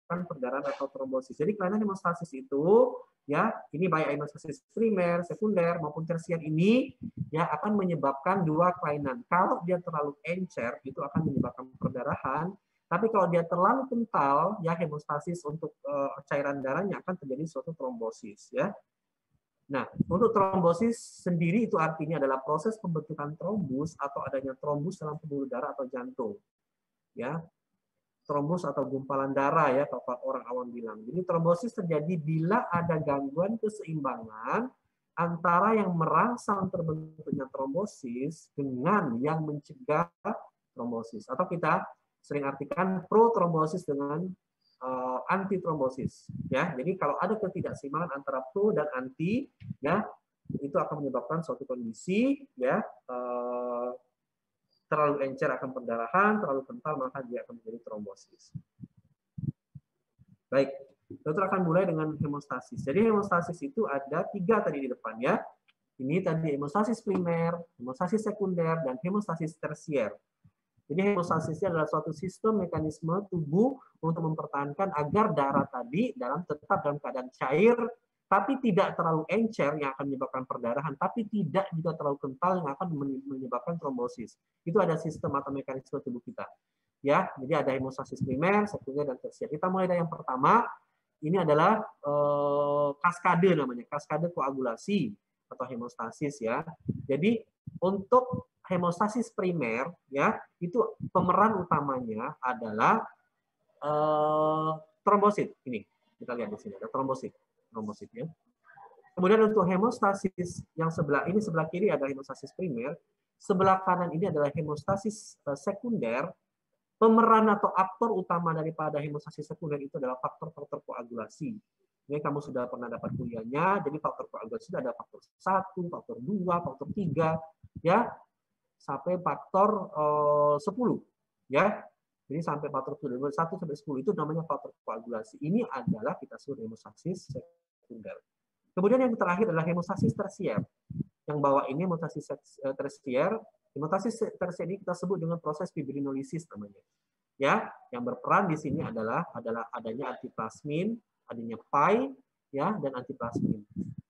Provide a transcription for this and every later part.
menyebabkan perdarahan atau trombosis. Jadi kelainan hemostasis itu ya, ini baik hemostasis primer, sekunder maupun tersier ini ya akan menyebabkan dua kelainan. Kalau dia terlalu encer itu akan menyebabkan perdarahan, tapi kalau dia terlalu kental ya hemostasis untuk cairan darahnya akan terjadi suatu trombosis ya. Nah, untuk trombosis sendiri itu artinya adalah proses pembentukan trombus atau adanya trombus dalam pembuluh darah atau jantung. Ya, trombus atau gumpalan darah ya kalau orang awam bilang. Jadi trombosis terjadi bila ada gangguan keseimbangan antara yang merangsang terbentuknya trombosis dengan yang mencegah trombosis. Atau kita sering artikan protrombosis dengan anti trombosis ya. Jadi kalau ada ketidakseimbangan antara pro dan anti ya, itu akan menyebabkan suatu kondisi ya, terlalu encer akan perdarahan, terlalu kental maka dia akan menjadi trombosis. Baik, dokter akan mulai dengan hemostasis. Jadi hemostasis itu ada 3 tadi di depan ya. Ini tadi hemostasis primer, hemostasis sekunder, dan hemostasis tersier. Jadi hemostasisnya adalah suatu sistem mekanisme tubuh untuk mempertahankan agar darah tadi tetap dalam keadaan cair, tapi tidak terlalu encer yang akan menyebabkan perdarahan, tapi tidak juga terlalu kental yang akan menyebabkan trombosis. Itu ada sistem atau mekanisme tubuh kita. Ya, jadi ada hemostasis primer, sekunder, dan tersier. Kita mulai dari yang pertama. Ini adalah kaskade namanya, kaskade koagulasi atau hemostasis ya. Jadi untuk hemostasis primer ya, itu pemeran utamanya adalah trombosit. Ini kita lihat di sini ada trombosit ya. Kemudian untuk hemostasis yang sebelah kiri adalah hemostasis primer, sebelah kanan ini adalah hemostasis sekunder. Pemeran atau aktor utama daripada hemostasis sekunder itu adalah faktor-faktor koagulasi. Ini kamu sudah pernah dapat kuliahnya, jadi faktor koagulasi itu ada faktor 1, faktor 2, faktor 3, ya, sampai faktor 10. Ya. Jadi sampai faktor 1 sampai 10 itu namanya faktor koagulasi. Ini adalah kita sebut hemostasis sekunder. Kemudian yang terakhir adalah hemostasis tersier. Yang bawah ini hemostasis tersier. Hemostasis tersier ini kita sebut dengan proses fibrinolisis namanya. Ya, yang berperan di sini adalah adanya antiplasmin, adanya PAI ya, dan antiplasmin.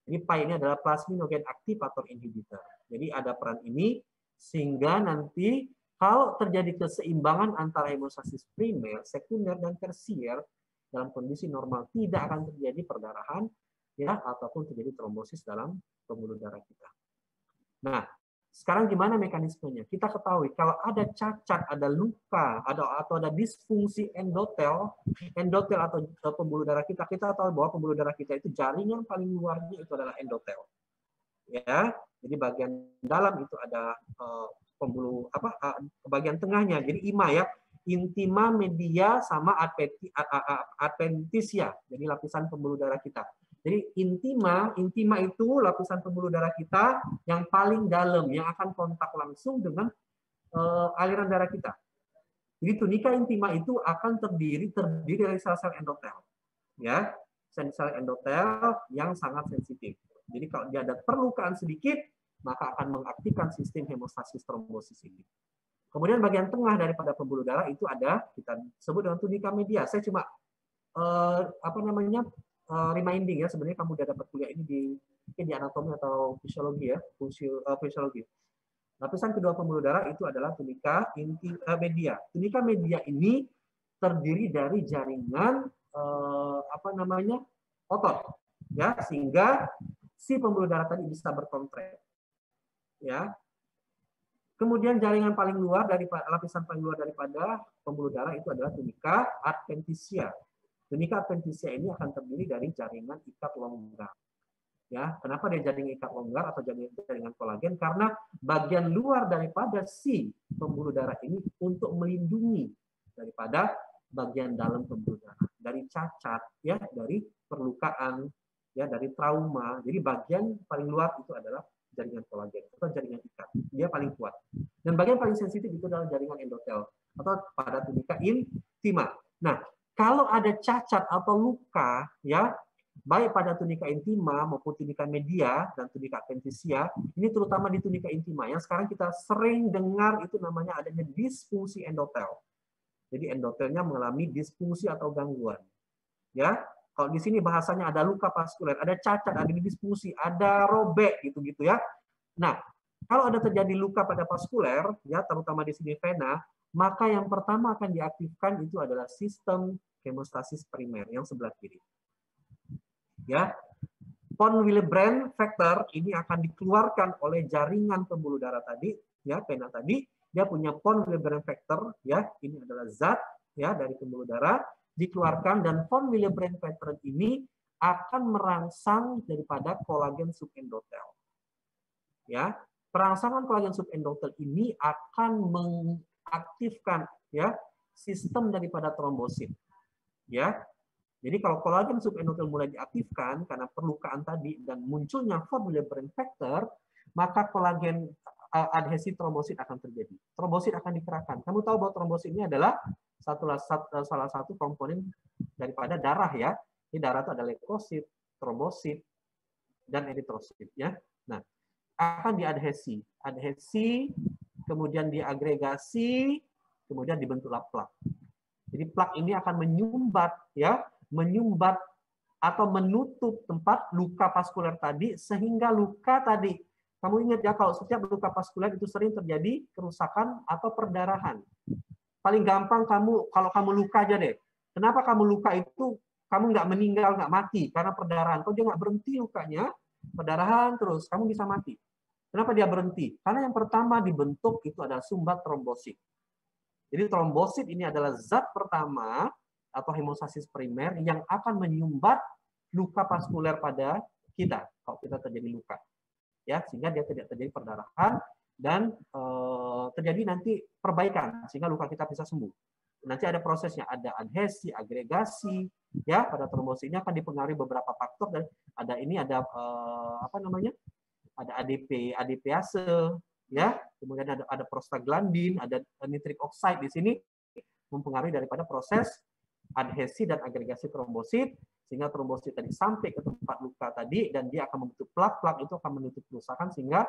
Jadi PAI ini adalah plasminogen aktivator inhibitor. Jadi ada peran ini sehingga nanti kalau terjadi keseimbangan antara hemostasis primer, sekunder, dan tersier dalam kondisi normal tidak akan terjadi perdarahan ya ataupun terjadi trombosis dalam pembuluh darah kita. Nah, sekarang gimana mekanismenya? Kita ketahui kalau ada cacat, ada luka, atau ada disfungsi endotel atau pembuluh darah kita tahu bahwa pembuluh darah kita itu jaringan paling luarnya itu adalah endotel. Ya, jadi bagian dalam itu ada pembuluh bagian tengahnya. Jadi IMA ya, intima, media, sama adventitia. Jadi lapisan pembuluh darah kita. Jadi intima itu lapisan pembuluh darah kita yang paling dalam, yang akan kontak langsung dengan aliran darah kita. Jadi tunika intima itu akan terdiri dari sel-sel endotel, ya, sel-sel endotel yang sangat sensitif. Jadi kalau dia ada perlukaan sedikit, maka akan mengaktifkan sistem hemostasis trombosis ini. Kemudian bagian tengah daripada pembuluh darah itu ada kita sebut dengan tunika media. Saya cuma reminding ya, sebenarnya kamu sudah dapat kuliah ini di anatomi atau fisiologi ya, fisiologi. Lapisan kedua pembuluh darah itu adalah tunika media. Tunika media ini terdiri dari jaringan otot ya, sehingga si pembuluh darah tadi bisa berkontrak. Ya. Kemudian jaringan paling luar lapisan paling luar daripada pembuluh darah itu adalah tunika adventitia. Tunika adventitia ini akan terdiri dari jaringan ikat longgar. Ya, kenapa dia jaringan ikat longgar atau jaringan kolagen? Karena bagian luar daripada si pembuluh darah ini untuk melindungi daripada bagian dalam pembuluh darah, dari cacat, ya, dari perlukaan, ya, dari trauma. Jadi bagian paling luar itu adalah jaringan kolagen atau jaringan ikat. Dia paling kuat. Dan bagian paling sensitif itu adalah jaringan endotel atau pada tunika intima. Nah, kalau ada cacat atau luka, ya, baik pada tunika intima maupun tunika media dan tunika adventitia, ini terutama di tunika intima yang sekarang kita sering dengar itu namanya adanya disfungsi endotel. Jadi endotelnya mengalami disfungsi atau gangguan. Ya, kalau di sini bahasanya ada luka vaskuler, ada cacat, ada disfusi, ada robek gitu-gitu ya. Nah, kalau ada terjadi luka pada vaskuler, ya terutama di sini vena, maka yang pertama akan diaktifkan itu adalah sistem hemostasis primer yang sebelah kiri. Ya, von Willebrand factor ini akan dikeluarkan oleh jaringan pembuluh darah tadi, ya vena tadi. Dia punya von Willebrand factor, ya ini adalah zat ya dari pembuluh darah dikeluarkan, dan von Willebrand factor ini akan merangsang daripada kolagen subendotel. Ya, perangsangan kolagen subendotel ini akan mengaktifkan ya sistem daripada trombosit. Ya, jadi kalau kolagen subendotel mulai diaktifkan karena perlukaan tadi dan munculnya von Willebrand factor, maka kolagen adhesi trombosit akan terjadi. Trombosit akan dikerahkan. Kamu tahu bahwa trombosit ini adalah salah satu komponen daripada darah ya. Di darah itu ada leukosit, trombosit, dan eritrosit ya. Nah, akan diadhesi, kemudian diagregasi, kemudian dibentuklah plak. Jadi plak ini akan menyumbat ya, menyumbat atau menutup tempat luka vaskuler tadi, sehingga luka tadi, kamu ingat ya kalau setiap luka vaskuler itu sering terjadi kerusakan atau perdarahan. Paling gampang kalau kamu luka aja deh. Kenapa kamu luka itu kamu nggak meninggal, nggak mati karena perdarahan? Kalau dia nggak berhenti lukanya, perdarahan terus, kamu bisa mati. Kenapa dia berhenti? Karena yang pertama dibentuk itu adalah sumbat trombosit. Jadi trombosit ini adalah zat pertama atau hemostasis primer yang akan menyumbat luka vaskuler pada kita kalau kita terjadi luka. Ya, sehingga dia tidak terjadi perdarahan dan terjadi nanti perbaikan sehingga luka kita bisa sembuh. Nanti ada prosesnya, ada adhesi, agregasi, ya pada trombosit ini akan dipengaruhi beberapa faktor dan ada apa namanya? Ada ADPase, ya, kemudian ada prostaglandin, ada nitric oxide di sini mempengaruhi daripada proses adhesi dan agregasi trombosit sehingga trombosit tadi sampai ke tempat luka tadi dan dia akan membentuk plak itu akan menutup kerusakan sehingga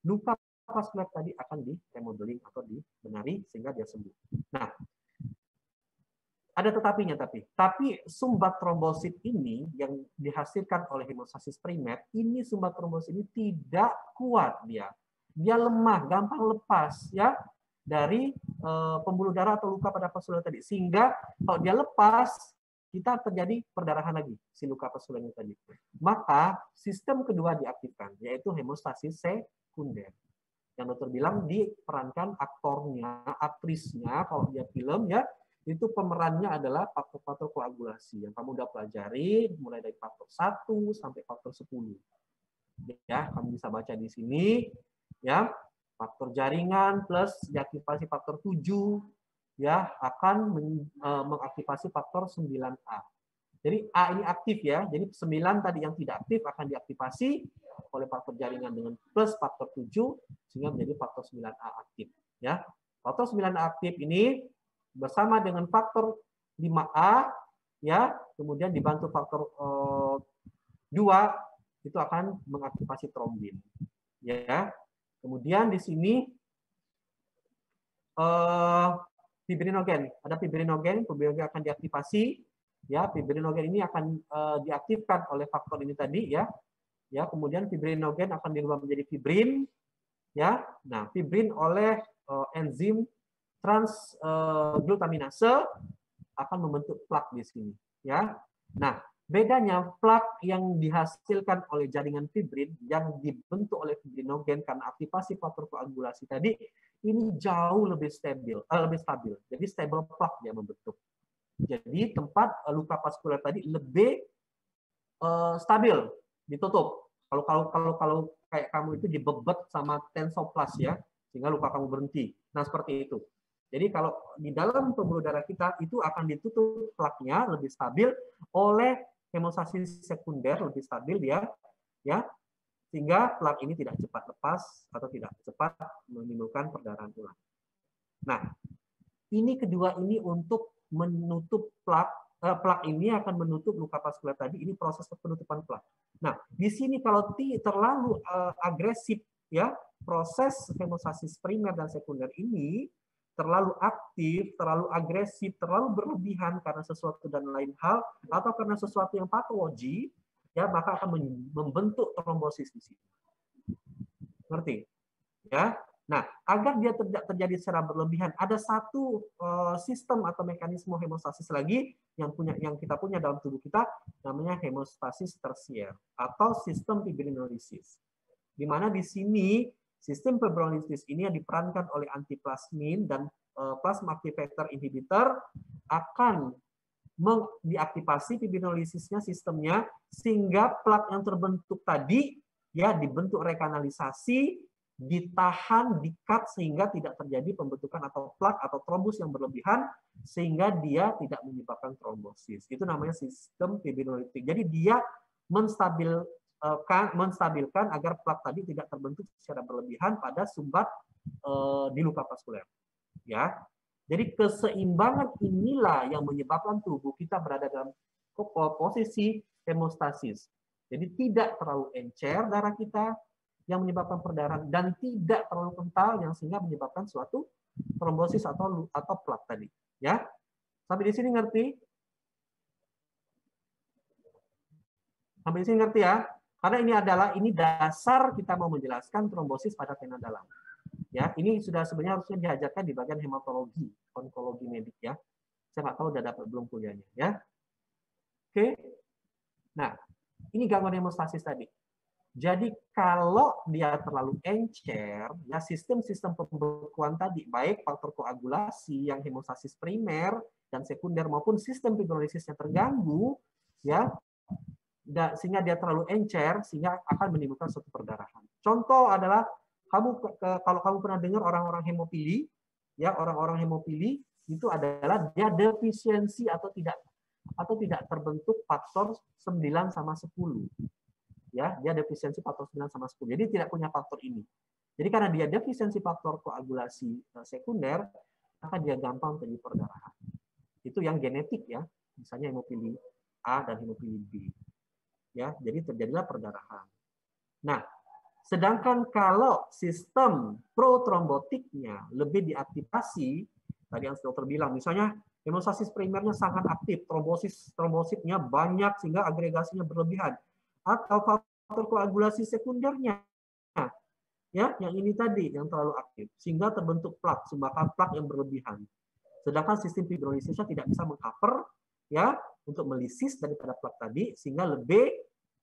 luka vaskuler tadi akan di remodeling atau dibenari sehingga dia sembuh. Nah, ada tetapinya tapi sumbat trombosit ini yang dihasilkan oleh hemostasis primer, ini sumbat trombosit ini tidak kuat dia lemah, gampang lepas ya dari pembuluh darah atau luka pada vaskuler tadi, sehingga kalau dia lepas kita terjadi perdarahan lagi si luka vaskulernya tadi. Maka sistem kedua diaktifkan yaitu hemostasis sekunder. Yang dokter bilang diperankan aktornya, aktrisnya kalau dia film ya. Itu pemerannya adalah faktor-faktor koagulasi yang kamu udah pelajari mulai dari faktor 1 sampai faktor 10. Ya, kamu bisa baca di sini ya. Faktor jaringan plus diaktifasi faktor 7 ya akan mengaktifasi faktor 9A. Jadi A ini aktif ya. Jadi 9 tadi yang tidak aktif akan diaktifasi oleh faktor jaringan dengan plus faktor 7 sehingga menjadi faktor 9A aktif ya. Faktor 9A aktif ini bersama dengan faktor 5A ya, kemudian dibantu faktor 2 itu akan mengaktifasi trombin. Ya. Kemudian di sini fibrinogen, ada fibrinogen akan diaktifasi ya, fibrinogen ini akan diaktifkan oleh faktor ini tadi ya. Ya, kemudian fibrinogen akan dirubah menjadi fibrin ya. Nah, fibrin oleh enzim transglutaminase akan membentuk plak di sini ya. Nah, bedanya plak yang dihasilkan oleh jaringan fibrin yang dibentuk oleh fibrinogen karena aktivasi faktor koagulasi tadi ini jauh lebih stabil. Jadi stable plak dia membentuk. Jadi tempat luka vaskuler tadi lebih stabil, ditutup. Kalau kayak kamu itu dibebet sama tensoplast ya, sehingga luka kamu berhenti. Nah, seperti itu. Jadi kalau di dalam pembuluh darah kita itu akan ditutup plaknya lebih stabil oleh hemostasis sekunder, lebih stabil dia ya, sehingga plak ini tidak cepat lepas atau tidak cepat menimbulkan perdarahan ulang. Nah, ini kedua ini untuk menutup plak ini akan menutup luka vaskuler tadi, ini proses penutupan plak. Nah, di sini kalau terlalu agresif ya, proses hemostasis primer dan sekunder ini terlalu aktif, terlalu agresif, terlalu berlebihan karena sesuatu dan lain hal, atau karena sesuatu yang patologi, ya maka akan membentuk trombosis di sini. Ngerti? Ya. Nah, agar dia tidak terjadi secara berlebihan, ada satu sistem atau mekanisme hemostasis lagi yang kita punya dalam tubuh kita, namanya hemostasis tersier atau sistem fibrinolisis. Di mana di sini sistem fibrinolisis ini yang diperankan oleh antiplasmin dan plasma activator inhibitor akan diaktifasi fibrinolisisnya sistemnya sehingga plak yang terbentuk tadi ya dibentuk rekanalisasi, ditahan, di-cut sehingga tidak terjadi pembentukan atau plak atau trombus yang berlebihan sehingga dia tidak menyebabkan trombosis. Itu namanya sistem fibrinolitik. Jadi dia menstabilkan agar plak tadi tidak terbentuk secara berlebihan pada sumbat di luka vaskuler. Ya, jadi keseimbangan inilah yang menyebabkan tubuh kita berada dalam posisi hemostasis. Jadi tidak terlalu encer darah kita yang menyebabkan perdarahan dan tidak terlalu kental yang sehingga menyebabkan suatu trombosis atau plak tadi. Ya, sampai di sini ngerti? Sampai di sini ngerti ya? Karena ini dasar kita mau menjelaskan trombosis pada vena dalam. Ya, ini sudah sebenarnya harusnya diajarkan di bagian hematologi, onkologi medik ya. Saya nggak tahu udah dapat belum kuliahnya ya. Oke. Nah, ini gangguan hemostasis tadi. Jadi kalau dia terlalu encer, ya sistem-sistem pembekuan tadi, baik faktor koagulasi yang hemostasis primer dan sekunder maupun sistem fibrinolisisnya terganggu, ya, sehingga dia terlalu encer, sehingga akan menimbulkan suatu perdarahan. Contoh adalah kalau kamu pernah dengar orang-orang hemofili, ya orang-orang hemofili itu adalah dia defisiensi atau tidak terbentuk faktor 9 sama 10. Ya, dia defisiensi faktor 9 sama 10. Jadi tidak punya faktor ini. Jadi karena dia defisiensi faktor koagulasi sekunder, maka dia gampang terjadi perdarahan. Itu yang genetik ya, misalnya hemofili A dan hemofili B. Ya, jadi terjadilah perdarahan. Nah, sedangkan kalau sistem protrombotiknya lebih diaktifasi, tadi yang dokter bilang, misalnya hemostasis primernya sangat aktif, trombositnya banyak sehingga agregasinya berlebihan, atau faktor koagulasi sekundernya, ya, yang ini tadi yang terlalu aktif, sehingga terbentuk plak, sumbatan plak yang berlebihan. Sedangkan sistem fibrinolisisnya tidak bisa mengcover, ya, untuk melisis daripada plak tadi, sehingga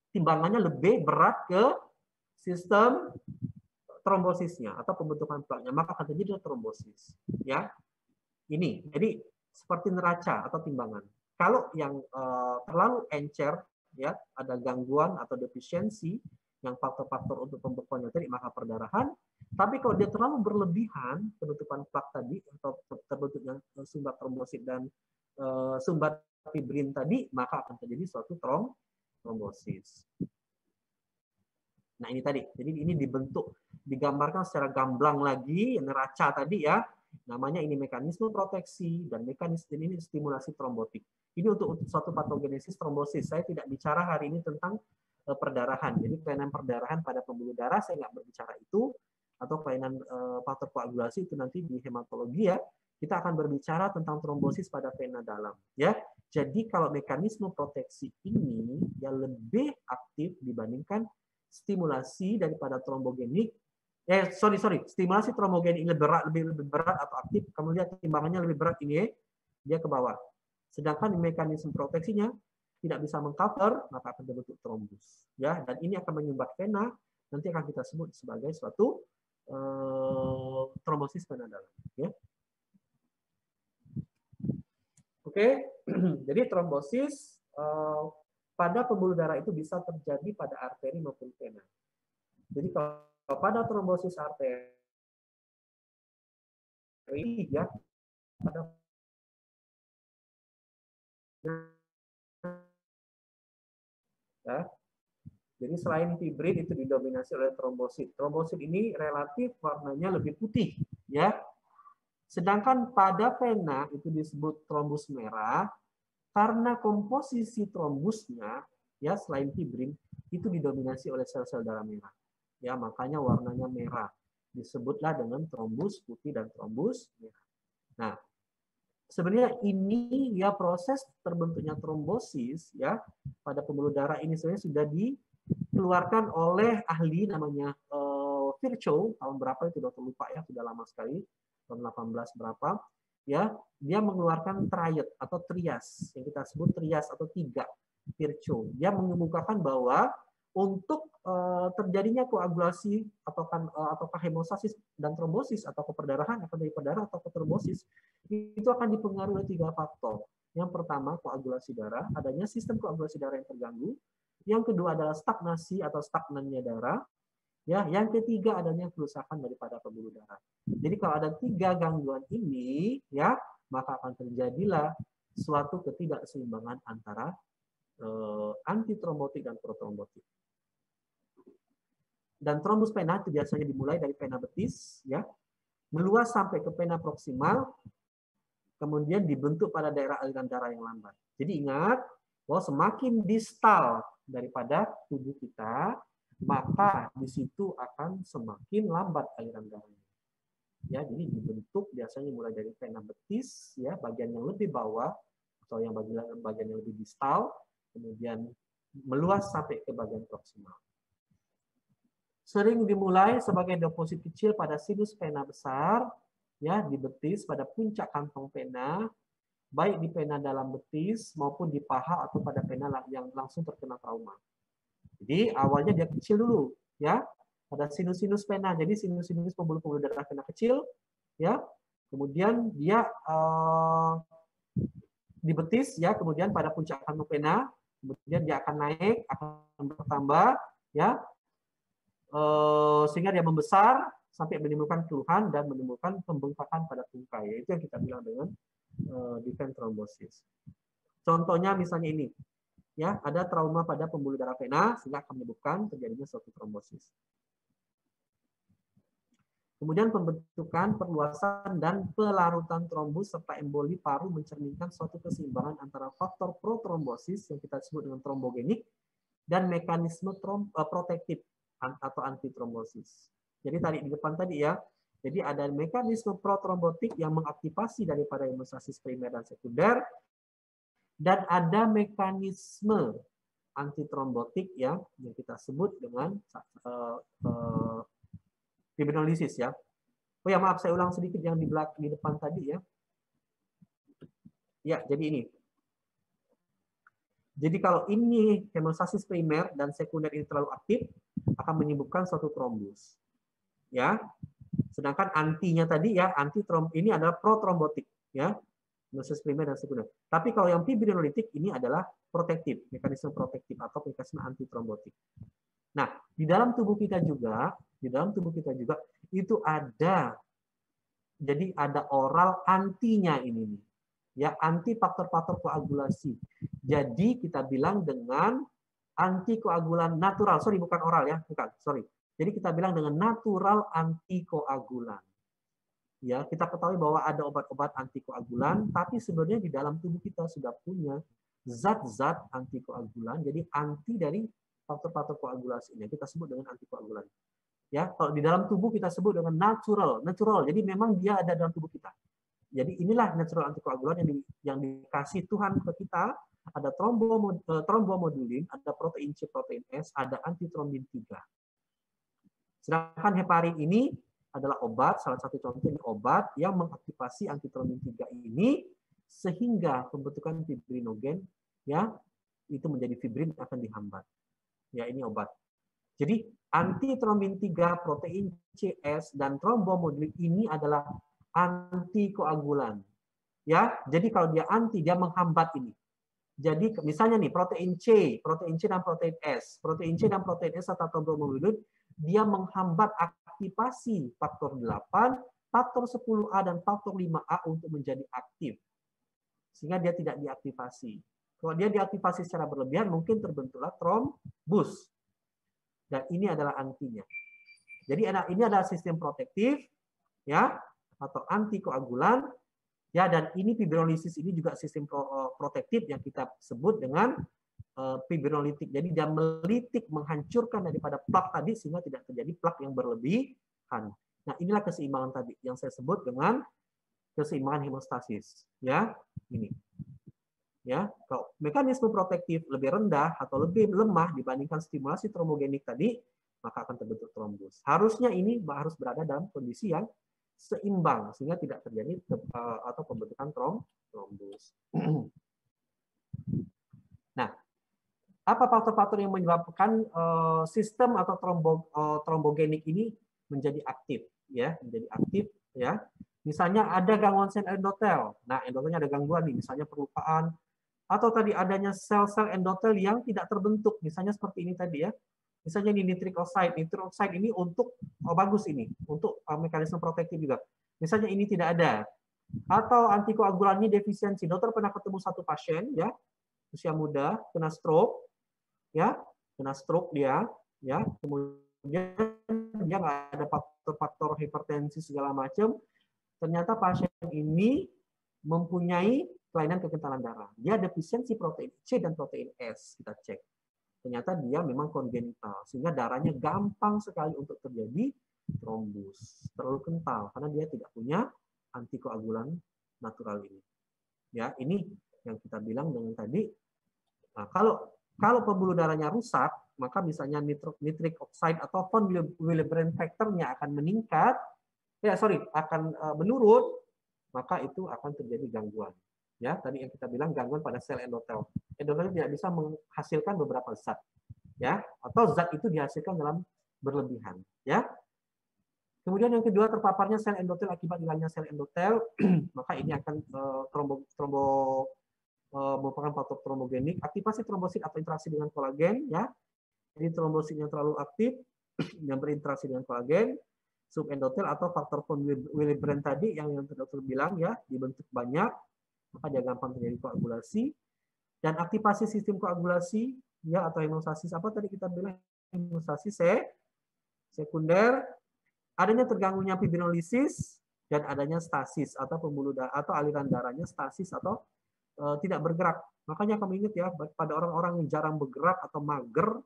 timbangannya lebih berat ke sistem trombosisnya atau pembentukan plaknya, maka akan terjadi trombosis. Ya, ini jadi seperti neraca atau timbangan. Kalau yang terlalu encer, ya, ada gangguan atau defisiensi yang faktor-faktor untuk pembekuannya tadi, maka perdarahan. Tapi kalau dia terlalu berlebihan penutupan plak tadi atau terbentuknya sumbat trombosit dan sumbat fibrin tadi, maka akan terjadi suatu trombosis. Nah ini tadi, jadi ini digambarkan secara gamblang lagi, neraca tadi ya, namanya ini mekanisme proteksi dan mekanisme ini stimulasi trombotik. Ini untuk suatu patogenesis trombosis. Saya tidak bicara hari ini tentang perdarahan. Jadi kelainan perdarahan pada pembuluh darah saya nggak berbicara itu, atau kelainan faktor koagulasi itu nanti di hematologi ya. Kita akan berbicara tentang trombosis pada vena dalam ya. Jadi kalau mekanisme proteksi ini yang lebih aktif dibandingkan stimulasi daripada trombogenik, stimulasi trombogenik lebih berat atau aktif, kamu lihat timbangannya lebih berat ini, dia ke bawah. Sedangkan mekanisme proteksinya tidak bisa mengcover, maka akan terbentuk trombus. Ya, dan ini akan menyumbat vena, nanti akan kita sebut sebagai suatu trombosis vena dalam. Ya. Oke, jadi trombosis pada pembuluh darah itu bisa terjadi pada arteri maupun vena. Jadi kalau pada trombosis arteri ya pada ya. Jadi selain fibrin itu didominasi oleh trombosit. Trombosit ini relatif warnanya lebih putih ya. Sedangkan pada vena itu disebut trombus merah karena komposisi trombusnya ya selain fibrin itu didominasi oleh sel-sel darah merah. Ya, makanya warnanya merah. Disebutlah dengan trombus putih dan trombus merah. Nah, sebenarnya ini ya proses terbentuknya trombosis ya pada pembuluh darah ini sebenarnya sudah dikeluarkan oleh ahli namanya Virchow tahun berapa itu dokter lupa ya, sudah lama sekali, tahun 18 berapa ya, dia mengeluarkan triad atau trias yang kita sebut trias atau 3 Virchow. Dia mengemukakan bahwa untuk terjadinya koagulasi ataukah hemostasis dan trombosis atau perdarahan akan dari perdarahan atau trombosis itu akan dipengaruhi oleh 3 faktor. Yang pertama koagulasi darah, adanya sistem koagulasi darah yang terganggu. Yang kedua adalah stagnasi atau stagnannya darah. Ya, yang ketiga adanya kerusakan daripada pembuluh darah. Jadi kalau ada 3 gangguan ini, ya maka akan terjadilah suatu ketidakseimbangan antara antitrombotik dan protrombotik. Dan trombus pena itu biasanya dimulai dari pena betis, ya, meluas sampai ke pena proksimal, kemudian dibentuk pada daerah aliran darah yang lambat. Jadi ingat bahwa semakin distal daripada tubuh kita, maka di situ akan semakin lambat aliran darahnya. Ya, jadi dibentuk biasanya mulai dari pena betis, ya, bagian yang lebih bawah atau yang bagian yang lebih distal, kemudian meluas sampai ke bagian proksimal. Sering dimulai sebagai deposit kecil pada sinus pena besar, ya, di betis pada puncak kantong pena, baik di pena dalam betis maupun di paha atau pada pena yang langsung terkena trauma. Jadi awalnya dia kecil dulu, ya, pada sinus-sinus pena. Jadi sinus-sinus pembuluh-pembuluh darah pena kecil, ya. Kemudian dia di betis, ya, kemudian pada puncak kantong pena, kemudian dia akan naik, akan bertambah, ya. Sehingga dia membesar sampai menimbulkan keluhan dan menimbulkan pembengkakan pada tungkai. Itu yang kita bilang dengan deferent thrombosis. Contohnya misalnya ini, ya, ada trauma pada pembuluh darah vena sehingga akan menyebabkan terjadinya suatu trombosis. Kemudian pembentukan, perluasan, dan pelarutan trombus serta emboli paru mencerminkan suatu keseimbangan antara faktor protrombosis yang kita sebut dengan trombogenik dan mekanisme protektif atau antitrombosis. Jadi tadi di depan tadi ya, jadi ada mekanisme protrombotik yang mengaktifasi daripada hemostasis primer dan sekunder, dan ada mekanisme antitrombotik yang kita sebut dengan fibrinolisis ya. Oh ya maaf, saya ulang sedikit yang di depan tadi ya. Ya, jadi ini. Jadi kalau ini hemostasis primer dan sekunder ini terlalu aktif, akan menyebabkan suatu trombus. Ya. Sedangkan antinya tadi ya, ini adalah protrombotik ya. Hemostasis primer dan sekunder. Tapi kalau yang fibrinolitik ini adalah protektif, mekanisme protektif atau mekanisme antitrombotik. Nah, di dalam tubuh kita juga itu ada, jadi ada oral antinya ini nih. Ya, anti faktor-faktor koagulasi. Jadi kita bilang dengan antikoagulan natural. Sorry, bukan oral ya, bukan. Sorry. Jadi kita bilang dengan natural antikoagulan. Ya, kita ketahui bahwa ada obat-obat antikoagulan, tapi sebenarnya di dalam tubuh kita sudah punya zat-zat antikoagulan. Jadi anti dari faktor-faktor koagulasi ini kita sebut dengan antikoagulan. Ya, kalau di dalam tubuh kita sebut dengan natural. Jadi memang dia ada dalam tubuh kita. Jadi inilah natural antikoagulan yang dikasih Tuhan ke kita. Ada trombomodulin, ada protein C, protein S, ada antitrombin 3. Sedangkan heparin ini adalah obat, salah satu contohnya obat yang mengaktifasi antitrombin 3 ini sehingga pembentukan fibrinogen ya itu menjadi fibrin akan dihambat. Ya, ini obat. Jadi antitrombin 3, protein CS dan trombomodulin ini adalah antikoagulan. Ya, jadi kalau dia anti, dia menghambat ini. Jadi misalnya nih protein C dan protein S. Protein C dan protein S atau trombomodulin dia menghambat aktivasi faktor 8, faktor 10A dan faktor 5A untuk menjadi aktif. Sehingga dia tidak diaktifasi. Kalau dia diaktifasi secara berlebihan mungkin terbentuklah trombus. Dan ini adalah antinya. Jadi ini adalah sistem protektif ya atau antikoagulan ya, dan ini fibrinolisis ini juga sistem protektif yang kita sebut dengan fibrinolitik. Jadi dia melitik, menghancurkan daripada plak tadi sehingga tidak terjadi plak yang berlebihan. Nah, inilah keseimbangan tadi yang saya sebut dengan keseimbangan hemostasis. Ya, ini. Ya, kalau mekanisme protektif lebih rendah atau lebih lemah dibandingkan stimulasi trombogenik tadi, maka akan terbentuk trombus. Harusnya ini harus berada dalam kondisi yang seimbang sehingga tidak terjadi atau pembentukan trombus. Nah, apa faktor-faktor yang menyebabkan sistem atau trombogenik ini menjadi aktif, ya, menjadi aktif, ya. Misalnya ada gangguan sel endotel. Nah, endotelnya ada gangguan nih, misalnya perlupaan atau tadi adanya sel-sel endotel yang tidak terbentuk, misalnya seperti ini tadi ya. Misalnya di nitric oxide. Nitric oxide ini untuk bagus ini, untuk mekanisme protektif juga. Misalnya ini tidak ada. Atau antikoagulannya defisiensi. Dokter pernah ketemu satu pasien ya, usia muda, kena stroke, ya, kena stroke dia, ya, kemudian dia nggak ada faktor-faktor hipertensi segala macam. Ternyata pasien ini mempunyai kelainan kekentalan darah. Dia defisiensi protein C dan protein S. Kita cek. Ternyata dia memang kongenital, sehingga darahnya gampang sekali untuk terjadi trombus. Terlalu kental, karena dia tidak punya antikoagulan natural ini. Ya, ini yang kita bilang dengan tadi. Nah, kalau pembuluh darahnya rusak, maka misalnya nitric oxide atau von Willebrand factor-nya akan meningkat, akan menurun, maka itu akan terjadi gangguan. Ya, tadi yang kita bilang gangguan pada sel endotel. Endotel tidak bisa menghasilkan beberapa zat, ya, atau zat itu dihasilkan dalam berlebihan, ya. Kemudian yang kedua, terpaparnya sel endotel akibat hilangnya sel endotel, maka ini akan merupakan faktor trombogenik. Aktivasi trombosit atau interaksi dengan kolagen, ya. Jadi trombosit yang terlalu aktif yang berinteraksi dengan kolagen, subendotel atau faktor von Willebrand tadi yang dokter bilang ya, dibentuk banyak, maka dia gampang terjadi koagulasi. Dan aktivasi sistem koagulasi ya atau hemostasis, apa tadi kita bilang, hemostasis sekunder, adanya terganggunya fibrinolisis dan adanya stasis atau pembuluh darah atau aliran darahnya stasis atau tidak bergerak. Makanya kamu ingat ya, pada orang-orang yang jarang bergerak atau mager,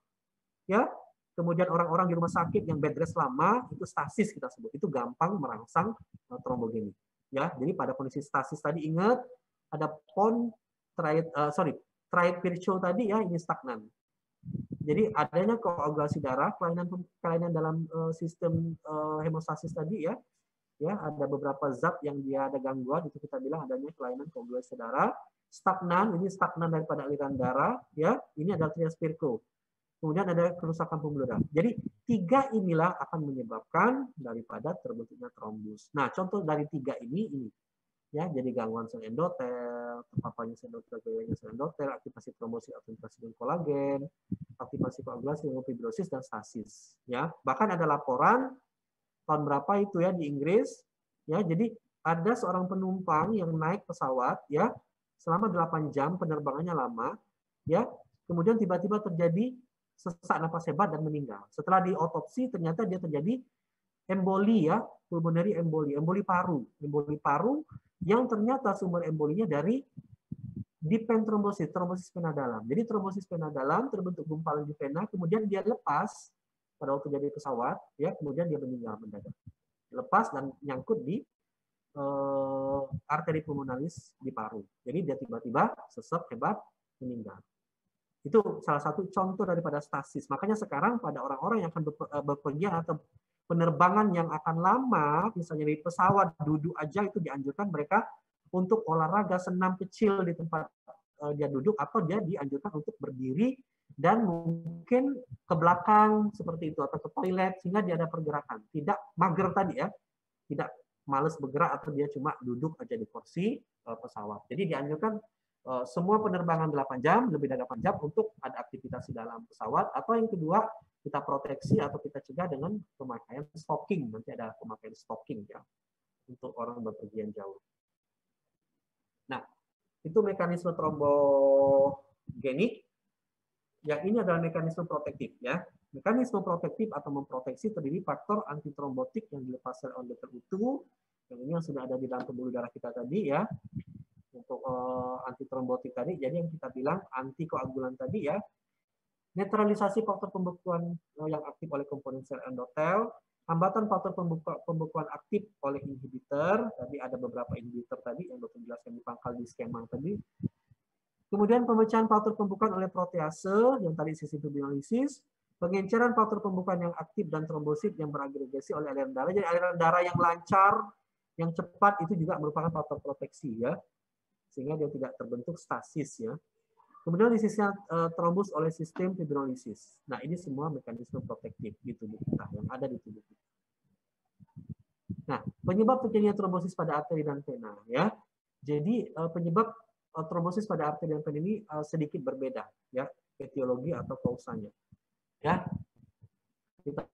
ya, kemudian orang-orang di rumah sakit yang bed rest lama, itu stasis kita sebut, itu gampang merangsang trombogenik. Ya, jadi pada kondisi stasis tadi ingat ada triad virtual tadi ya, ini stagnan. Jadi adanya koagulasi darah, kelainan dalam sistem hemostasis tadi ya, ada beberapa zat yang dia ada gangguan, itu kita bilang adanya kelainan koagulasi darah. Stagnan, ini stagnan daripada aliran darah, ya, ini adalah trias Virchow. Kemudian ada kerusakan pembuluh darah. Jadi tiga inilah akan menyebabkan daripada terbentuknya trombus. Nah, contoh dari tiga ini ya, jadi gangguan sel endotel, terpaparnya sel endotel, gangguan sel endotel, aktivasi trombosit atau interaksi dengan kolagen, aktivasi koagulasi, fibrosis dan stasis. Ya, bahkan ada laporan tahun berapa itu ya di Inggris, ya, jadi ada seorang penumpang yang naik pesawat ya selama 8 jam, penerbangannya lama, ya, kemudian tiba-tiba terjadi sesak napas hebat dan meninggal. Setelah diotopsi ternyata dia terjadi emboli ya, pulmonary emboli paru yang ternyata sumber embolinya dari deepen trombosis vena dalam. Jadi trombosis vena dalam terbentuk gumpalan di vena, kemudian dia lepas pada waktu jadi pesawat, ya, kemudian dia meninggal mendadak. Lepas dan nyangkut di arteri pulmonalis di paru. Jadi dia tiba-tiba sesek hebat meninggal. Itu salah satu contoh daripada stasis. Makanya sekarang pada orang-orang yang akan bepergian atau penerbangan yang akan lama, misalnya di pesawat duduk aja, itu dianjurkan mereka untuk olahraga senam kecil di tempat dia duduk, atau dia dianjurkan untuk berdiri dan mungkin ke belakang seperti itu atau ke toilet sehingga dia ada pergerakan. Tidak mager tadi ya, tidak males bergerak atau dia cuma duduk aja di kursi pesawat. Jadi dianjurkan semua penerbangan 8 jam, lebih dari 8 jam untuk ada aktivitas di dalam pesawat, atau yang kedua kita proteksi atau kita cegah dengan pemakaian stocking. Nanti ada pemakaian stocking ya untuk orang berpergian jauh. Nah, itu mekanisme trombogenik. Yang ini adalah mekanisme protektif ya. Mekanisme protektif atau memproteksi terdiri faktor antitrombotik yang dilepas sel endotel utuh. Yang ini yang sudah ada di dalam pembuluh darah kita tadi ya. Untuk antitrombotik tadi, jadi yang kita bilang antikoagulan tadi ya, netralisasi faktor pembekuan yang aktif oleh komponen sel endotel, Hambatan faktor pembekuan aktif oleh inhibitor, tadi ada beberapa inhibitor tadi yang dokter jelaskan di pangkal di skema tadi. Kemudian pemecahan faktor pembukaan oleh protease yang tadi sistem fibrinolysis, pengenceran faktor pembukaan yang aktif dan trombosit yang beragregasi oleh aliran darah. Jadi aliran darah yang lancar, yang cepat itu juga merupakan faktor proteksi ya, sehingga dia tidak terbentuk stasis ya. Kemudian risisnya trombus oleh sistem fibrinolisis. Nah, ini semua mekanisme protektif di tubuh kita, yang ada di tubuh kita. Nah, penyebab terjadinya trombosis pada arteri dan vena ya. Jadi penyebab trombosis pada arteri dan vena ini sedikit berbeda ya, etiologi atau kausanya. Ya. Kita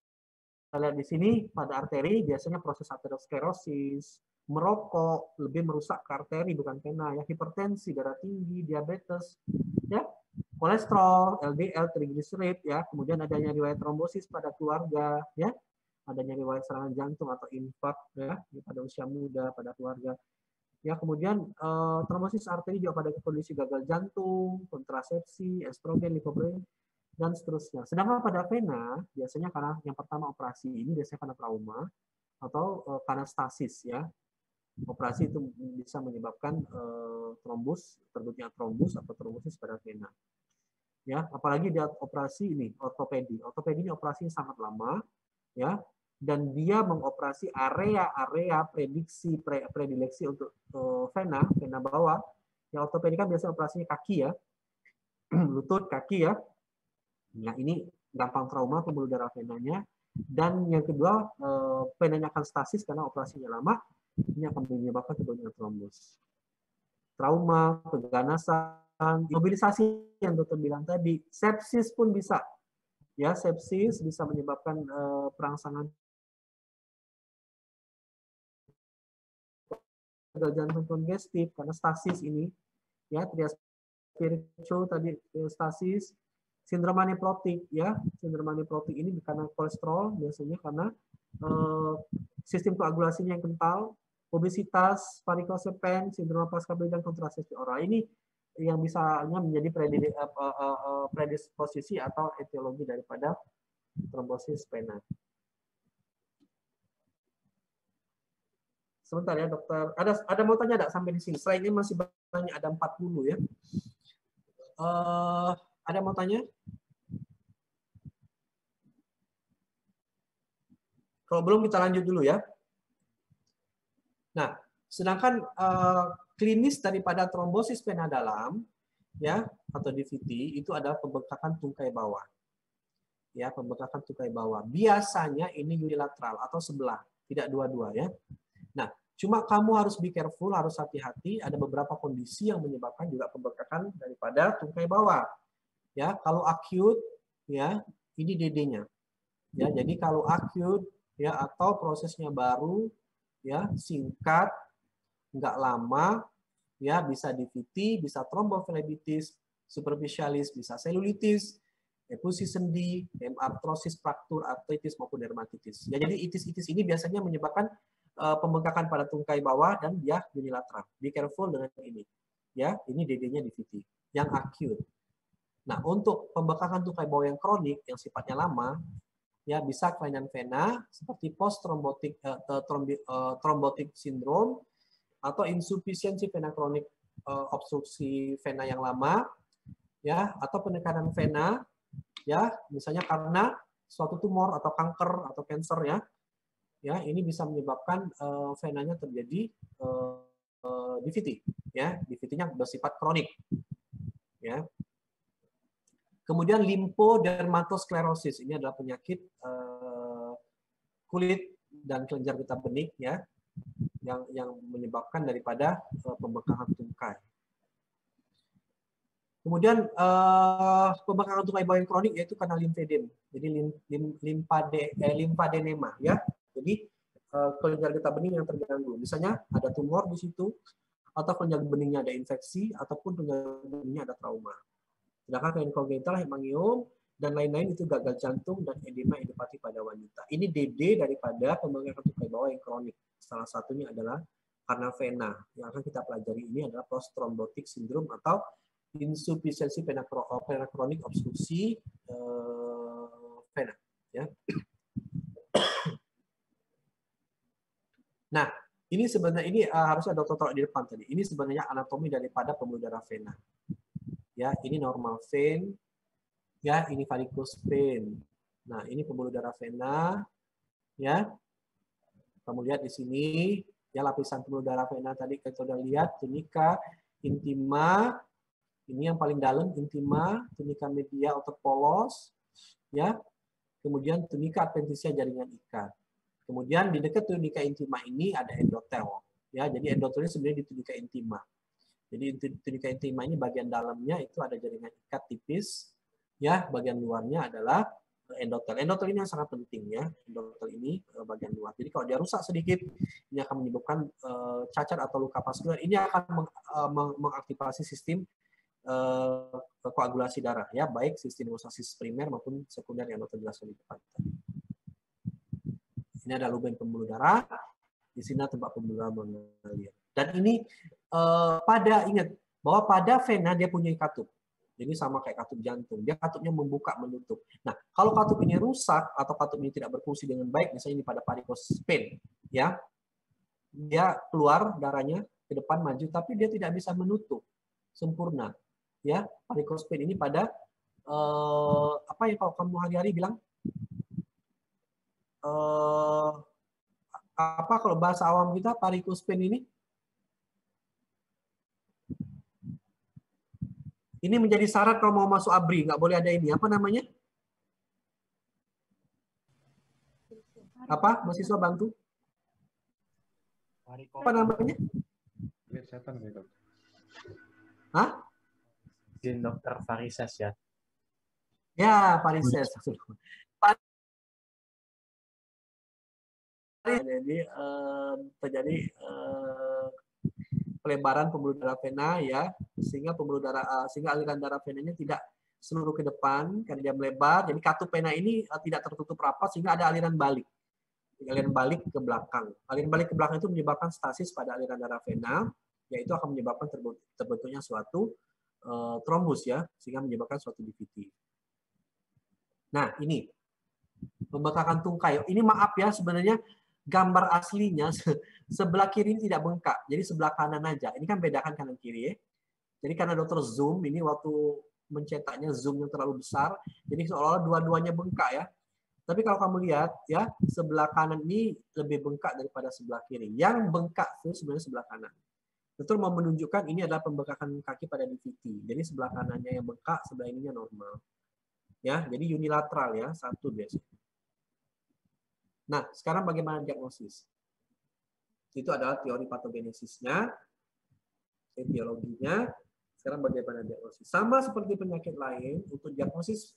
lihat di sini pada arteri biasanya proses aterosklerosis, merokok lebih merusak ke arteri bukan vena ya, hipertensi, darah tinggi, diabetes ya, kolesterol, LDL, triglycerid ya, kemudian adanya riwayat trombosis pada keluarga ya, adanya riwayat serangan jantung atau infark ya pada usia muda pada keluarga. Ya, kemudian trombosis arteri juga pada kondisi gagal jantung, kontrasepsi, estrogen, lipoprin dan seterusnya. Sedangkan pada vena biasanya karena yang pertama operasi ini biasanya karena trauma atau karena stasis ya. Operasi itu bisa menyebabkan trombus, terbentuknya trombus atau trombosis pada vena. Ya, apalagi dia operasi ini ortopedi. Ortopedi ini operasinya sangat lama ya, dan dia mengoperasi area-area predileksi untuk vena bawah. Yang ortopedi kan biasanya operasinya kaki ya, lutut, kaki ya. Nah, ini gampang trauma pembuluh darah venanya. Dan yang kedua, venanya akan stasis karena operasinya lama. Ini akan menyebabkan terbentuknya trombus. Trauma, keganasan, mobilisasi yang dokter bilang tadi, sepsis pun bisa. Ya, sepsis bisa menyebabkan perangsangan gagal jantung kongestif karena stasis ini. Ya, trias spiritual tadi stasis. Sindrom aneuplotik ya, sindrom aneuplotik ini karena kolesterol biasanya karena sistem koagulasinya yang kental, obesitas, varikosepen, sindrom pasca dan kontrasepsi oral. Ini yang bisanya menjadi predisposisi atau etiologi daripada trombosis vena. Sebentar ya dokter, ada mau tanya enggak sampai di sini? Slide ini masih banyak, ada 40 ya. Ada mau tanya? Kalau belum kita lanjut dulu ya. Nah, sedangkan klinis daripada trombosis vena dalam ya atau DVT itu adalah pembengkakan tungkai bawah. Ya, pembengkakan tungkai bawah. Biasanya ini unilateral atau sebelah, tidak dua-dua ya. Nah, cuma kamu harus be careful, harus hati-hati, ada beberapa kondisi yang menyebabkan juga pembengkakan daripada tungkai bawah. Ya, kalau acute ya, ini DD-nya. Ya, jadi kalau acute ya atau prosesnya baru ya, singkat, nggak lama ya, bisa DVT, bisa tromboflebitis, superficialis, bisa selulitis, efusi sendi, hemartrosis, fraktur, artritis maupun dermatitis. Ya, jadi itis-itis ini biasanya menyebabkan pembengkakan pada tungkai bawah dan dia unilateral. Be careful dengan ini. Ya, ini DD-nya DVT yang acute. Nah, untuk pembengkakan tungkai bawah yang kronik yang sifatnya lama ya bisa kelainan vena seperti post thrombotic syndrome atau insufisiensi vena kronik, obstruksi vena yang lama ya, atau penekanan vena ya, misalnya karena suatu tumor atau kanker atau kanker ya, ini bisa menyebabkan venanya terjadi DVT ya, DVT-nya bersifat kronik ya. Kemudian limfodermatosklerosis, ini adalah penyakit kulit dan kelenjar getah bening ya, yang menyebabkan daripada pembengkakan tungkai. Kemudian pembengkakan tungkai bawah yang kronik yaitu karena limfedem, jadi limfadenema ya. Jadi kelenjar getah bening yang terganggu, misalnya ada tumor di situ, atau kelenjar beningnya ada infeksi, ataupun kelenjar beningnya ada trauma. Sedangkan kelainan kongenital, hemangiom, dan lain-lain itu gagal jantung dan edema idiopati pada wanita. Ini DD daripada pembengkakan tungkai bawah yang kronik. Salah satunya adalah karena vena. Yang akan kita pelajari ini adalah post thrombotic syndrome atau insufisiensi vena kronik obstruksi vena. Ya. Nah, ini sebenarnya ini harusnya dokter taruh di depan tadi. Ini sebenarnya anatomi daripada pembuluh darah vena. Ya, ini normal vein. Ya, ini varicose vein. Nah, ini pembuluh darah vena. Ya, kamu lihat di sini. Ya, lapisan pembuluh darah vena tadi kita sudah lihat tunika, intima. Ini yang paling dalam intima, tunika media otot polos. Ya, kemudian tunika adventitia jaringan ikat. Kemudian di dekat tunika intima ini ada endotel. Ya, jadi endotel ini sebenarnya di tunika intima. Jadi tunika intima ini bagian dalamnya itu ada jaringan ikat tipis. Ya, bagian luarnya adalah endotel. Endotel ini yang sangat penting ya. Endotel ini bagian luar. Jadi kalau dia rusak sedikit, ini akan menyebabkan cacat atau luka vaskuler. Ini akan mengaktifasi sistem koagulasi darah ya, baik sistem hemostasis primer maupun sekunder yang dokter jelaskan di depan. Ini ada luben pembuluh darah, di sini tempat pembuluh darah mengalir. Dan ini ingat bahwa pada vena dia punya katup. Jadi sama kayak katup jantung, dia katupnya membuka menutup. Nah, kalau katup ini rusak atau katup ini tidak berfungsi dengan baik, misalnya ini pada varicose vein, ya, dia keluar darahnya ke depan maju, tapi dia tidak bisa menutup sempurna. Ya, varicose vein ini pada apa ya kalau kamu hari-hari bilang apa kalau bahasa awam kita varicose vein ini menjadi syarat kalau mau masuk ABRI, nggak boleh ada ini. Apa namanya? Apa? Mahasiswa bantu? Apa namanya? Setan gitu. Hah? Dokter varises ya. Ya, varises. Jadi terjadi pelebaran pembuluh darah vena ya, sehingga sehingga aliran darah venanya tidak seluruh ke depan karena dia melebar. Jadi katup vena ini tidak tertutup rapat sehingga ada aliran balik. Aliran balik ke belakang. Aliran balik ke belakang itu menyebabkan stasis pada aliran darah vena, yaitu akan menyebabkan terbentuknya suatu trombus ya, sehingga menyebabkan suatu DVT. Nah, ini pembengkakan tungkai. Ini maaf ya, sebenarnya gambar aslinya sebelah kiri ini tidak bengkak, jadi sebelah kanan aja. Ini kan bedakan kanan kiri ya. Jadi karena dokter zoom ini waktu mencetaknya zoom yang terlalu besar, jadi seolah-olah dua-duanya bengkak ya. Tapi kalau kamu lihat ya, sebelah kanan ini lebih bengkak daripada sebelah kiri. Yang bengkak itu sebenarnya sebelah kanan. Dokter mau menunjukkan ini adalah pembengkakan kaki pada DVT. Jadi sebelah kanannya yang bengkak, sebelah ininya normal. Ya, jadi unilateral ya, satu biasanya. Nah, sekarang bagaimana diagnosis? Itu adalah teori patogenesisnya, etiologinya. Sekarang bagaimana diagnosis? Sama seperti penyakit lain, untuk diagnosis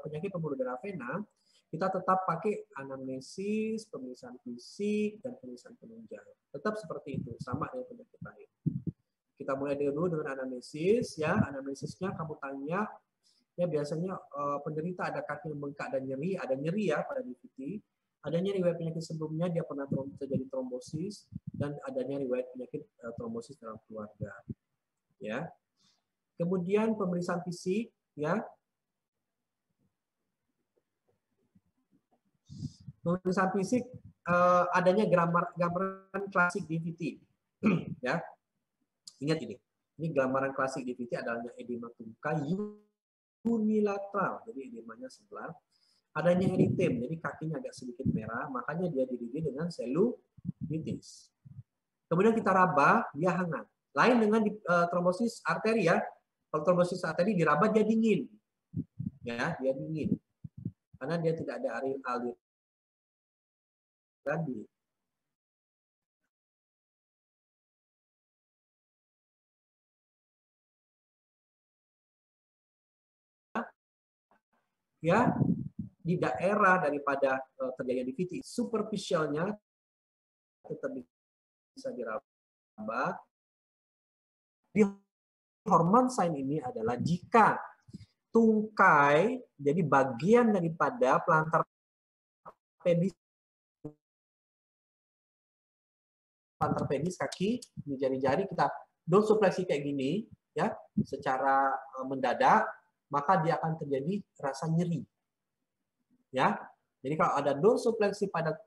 penyakit pembuluh darah vena, kita tetap pakai anamnesis, pemeriksaan fisik, dan pemeriksaan penunjang. Tetap seperti itu, sama dengan penyakit lain. Kita mulai dulu dengan anamnesis, ya. Anamnesisnya kamu tanya, ya biasanya penderita ada kaki yang bengkak dan nyeri, ada nyeri ya pada DVT. Adanya riwayat penyakit sebelumnya, dia pernah terjadi trombosis, dan adanya riwayat penyakit trombosis dalam keluarga. Ya. Kemudian pemeriksaan fisik, ya. Pemeriksaan fisik adanya gambaran klasik DVT. Ya. Ingat ini. Ini gambaran klasik DVT adanya edema tungkai unilateral, jadi edemanya sebelah. Adanya eritem, jadi kakinya agak sedikit merah, makanya dia didiri dengan selulitis. Kemudian kita raba, dia hangat. Lain dengan trombosis arteri ya. Kalau trombosis arteri diraba dia dingin. Ya, dia dingin. Karena dia tidak ada aliran tadi. Ya, di daerah daripada terjadinya DVT, superficialnya tetap bisa diraba. Di hormon sign ini adalah jika tungkai, jadi bagian daripada plantar pedis kaki, di jari-jari kita dorsifleksi kayak gini, ya, secara mendadak, maka dia akan terjadi rasa nyeri. Ya, Jadi kalau ada dorsopleksi pada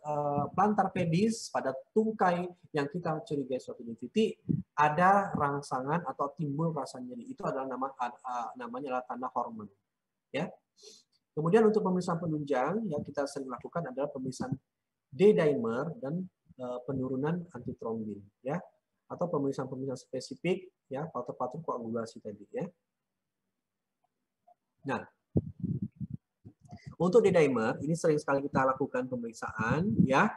plantar pedis, pada tungkai yang kita curigai suatu DVT, ada rangsangan atau timbul rasa nyeri. Itu adalah namanya adalah tanda hormon. Ya. Kemudian untuk pemeriksaan penunjang yang kita sering lakukan adalah pemeriksaan D-dimer dan penurunan antitrombin, ya, atau pemeriksaan spesifik, ya, faktor-faktor koagulasi tadi, ya. Nah, untuk D-dimer ini sering sekali kita lakukan pemeriksaan, ya.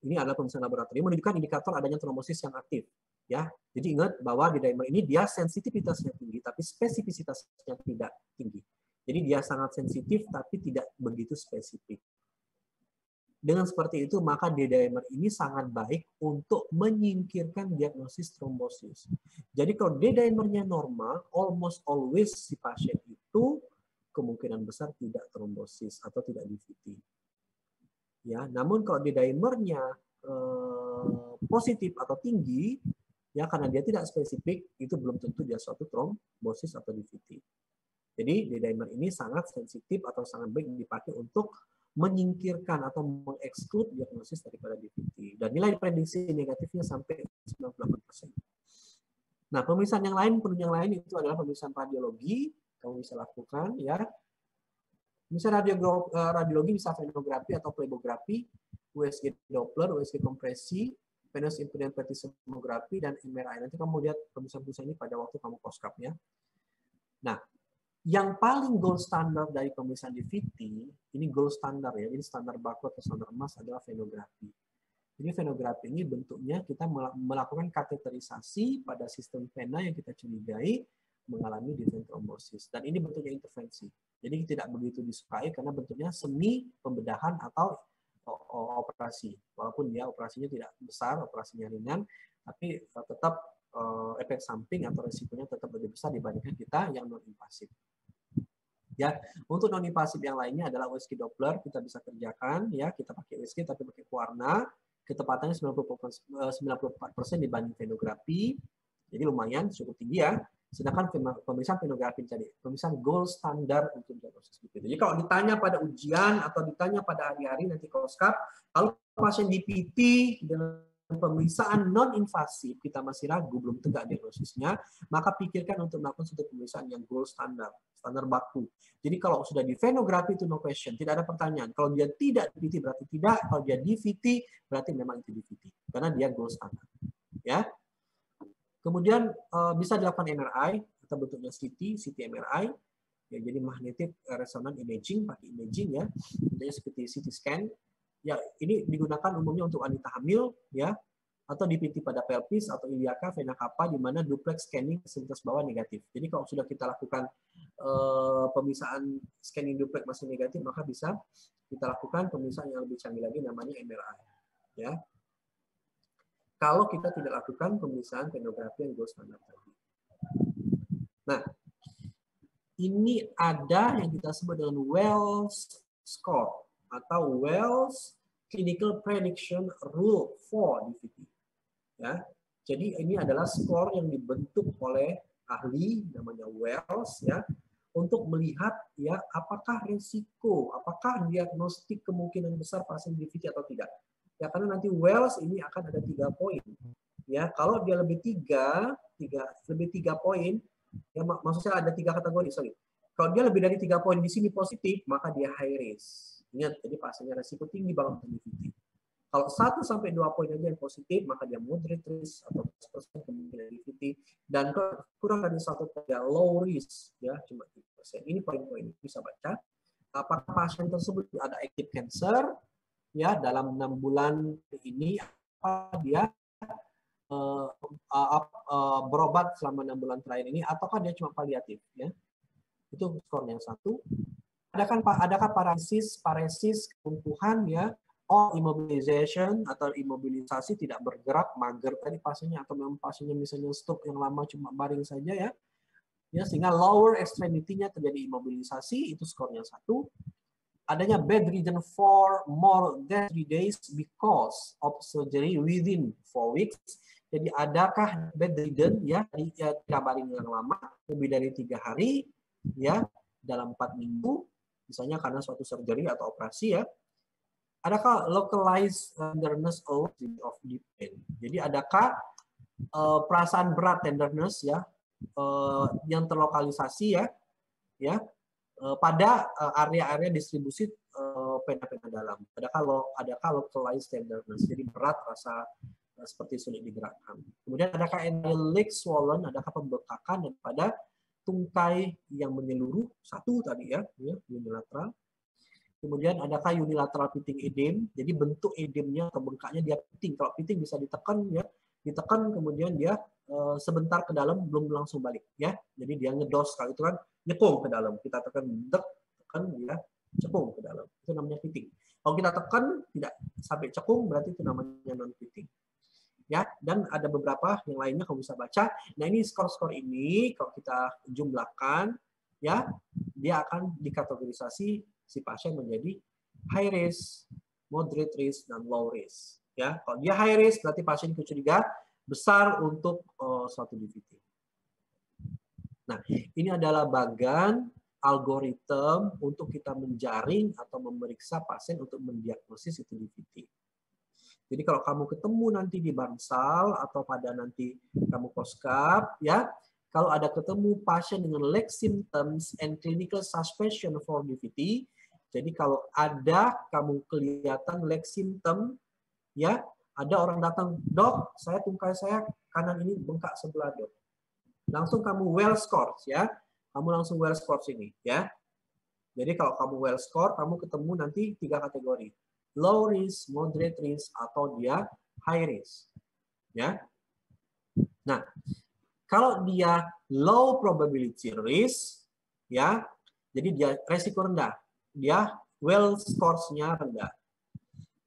Ini adalah pemeriksaan laboratorium menunjukkan indikator adanya trombosis yang aktif, ya. Jadi ingat bahwa D-dimer ini dia sensitivitasnya tinggi, tapi spesifisitasnya tidak tinggi. Jadi dia sangat sensitif tapi tidak begitu spesifik. Dengan seperti itu, maka D-dimer ini sangat baik untuk menyingkirkan diagnosis trombosis. Jadi kalau D-dimernya normal, almost always si pasien itu kemungkinan besar tidak trombosis atau tidak DVT. Ya, namun kalau D-dimernya positif atau tinggi, ya karena dia tidak spesifik, itu belum tentu dia suatu trombosis atau DVT. Jadi D-dimer ini sangat sensitif atau sangat baik dipakai untuk menyingkirkan atau mengeksklud diagnosis daripada DVT. Dan nilai prediksi negatifnya sampai 98%. Nah, pemeriksaan yang lain, penunjang lain itu adalah pemeriksaan radiologi. Kamu bisa lakukan, ya. Misalnya radiologi bisa venografi atau plebografi, USG Doppler, USG kompresi, venous impedance plethysmography, dan MRI. Nanti kamu lihat pemeriksaan-pemeriksaan ini pada waktu kamu poskap, ya. Nah, yang paling gold standar dari pemeriksaan DVT, ini gold standar ya, ini standar baku atau standar emas adalah venografi. Ini venografi ini bentuknya kita melakukan kateterisasi pada sistem vena yang kita curigai mengalami defect trombosis. Dan ini bentuknya intervensi. Jadi tidak begitu disukai karena bentuknya semi pembedahan atau operasi. Walaupun dia operasinya tidak besar, operasinya ringan, tapi tetap efek samping atau resikonya tetap lebih besar dibandingkan kita yang non-invasif. Ya, untuk non-invasif yang lainnya adalah USG Doppler, kita bisa kerjakan, ya, kita pakai USG tapi pakai warna, ketepatannya 94% dibanding venografi, jadi lumayan cukup tinggi ya. Sedangkan pemeriksaan venografi tadi, pemeriksaan gold standar untuk diagnosis DVT. Jadi kalau ditanya pada ujian atau ditanya pada hari-hari nanti koskap, kalau pasien DVT dengan pemeriksaan non-invasif kita masih ragu, belum tegak diagnosisnya, maka pikirkan untuk melakukan suatu pemeriksaan yang gold standar, standar baku. Jadi kalau sudah di venografi itu no question, tidak ada pertanyaan. Kalau dia tidak DVT berarti tidak, kalau dia DVT berarti memang itu DVT, karena dia gold standar. Ya. Kemudian bisa dilakukan MRI atau bentuknya CT MRI. Ya, jadi magnetic resonance imaging, pakai imaging ya, bentuknya seperti CT scan. Ya, ini digunakan umumnya untuk wanita hamil, ya, atau DVT pada pelvis atau iliaka, vena cava, di mana duplex scanning fasilitas bawah negatif. Jadi kalau sudah kita lakukan pemeriksaan scanning duplex masih negatif, maka bisa kita lakukan pemeriksaan yang lebih canggih lagi namanya MRI. Ya. Kalau kita tidak lakukan pemeriksaan venografi yang gold standar tadi. Nah, ini ada yang kita sebut dengan Wells score atau Wells Clinical Prediction Rule for DVT. Ya, jadi ini adalah skor yang dibentuk oleh ahli namanya Wells ya untuk melihat ya apakah risiko, apakah diagnostik kemungkinan besar pasien DVT atau tidak. Ya karena nanti Wells ini akan ada 3 poin. Ya kalau dia lebih 3 poin, ya maksudnya ada 3 kategori, sorry. Kalau dia lebih dari 3 poin di sini positif, maka dia high risk. Ingat, jadi pasiennya risiko tinggi banget untuk DVT. Kalau 1 sampai 2 poin aja yang positif, maka dia moderate risk atau % kemungkinan DVT. Dan kurang dari 1 poin ya low risk, ya cuma 3%. Ini poin-poin bisa baca. Apakah pasien tersebut ada active cancer? Ya dalam 6 bulan ini apa dia berobat selama 6 bulan terakhir ini, ataukah dia cuma paliatif? Ya itu skor yang 1. Adakah paresis, kelumpuhan ya, immobilization atau imobilisasi tidak bergerak, mager tadi pasiennya, atau memang pasiennya misalnya stroke yang lama cuma baring saja ya, sehingga lower extremity-nya terjadi imobilisasi, itu skornya 1. Adanya bedridden for more than 3 days because of surgery within 4 weeks. Jadi adakah bedridden ya tidak baring yang lama lebih dari 3 hari ya dalam 4 minggu misalnya karena suatu surgery atau operasi ya. adakah localized tenderness of deep pain? Jadi adakah perasaan berat tenderness ya yang terlokalisasi ya pada area-area distribusi pena-pena dalam. Adakah localized tenderness? Jadi berat, rasa seperti sulit digerakkan. Kemudian adakah leg swollen? Adakah pembekakan daripada tungkai yang menyeluruh? Satu tadi ya unilateral. Kemudian adakah unilateral pitting edema? Jadi bentuk edemnya atau bengkaknya dia pitting. Kalau pitting bisa ditekan ya, ditekan kemudian dia sebentar ke dalam belum langsung balik ya. Jadi dia ngedos, kalau itu kan nyekung ke dalam. Kita tekan tekan dia cekung ke dalam. Itu namanya pitting. Kalau kita tekan tidak sampai cekung berarti itu namanya non pitting. Ya, dan ada beberapa yang lainnya kamu bisa baca. Nah, ini skor-skor ini kalau kita jumlahkan ya, dia akan dikategorisasi si pasien menjadi high risk, moderate risk, dan low risk. Ya, kalau dia high risk berarti pasien kecurigaan besar untuk suatu DVT. Nah, ini adalah bagian algoritma untuk kita menjaring atau memeriksa pasien untuk mendiagnosis itu DVT. Jadi kalau kamu ketemu nanti di Bansal atau pada nanti kamu poskap, ya, kalau ada ketemu pasien dengan leg symptoms and clinical suspicion for DVT, jadi kalau ada kamu kelihatan leg symptom, ya, ada orang datang, dok, tungkai saya kanan ini bengkak sebelah, dok. Langsung kamu well score, ya, kamu langsung well score sini, ya. Jadi kalau kamu well score, kamu ketemu nanti 3 kategori. Low risk, moderate risk, atau dia high risk. Ya. Nah, kalau dia low probability risk, ya, jadi dia resiko rendah, dia well scores-nya rendah.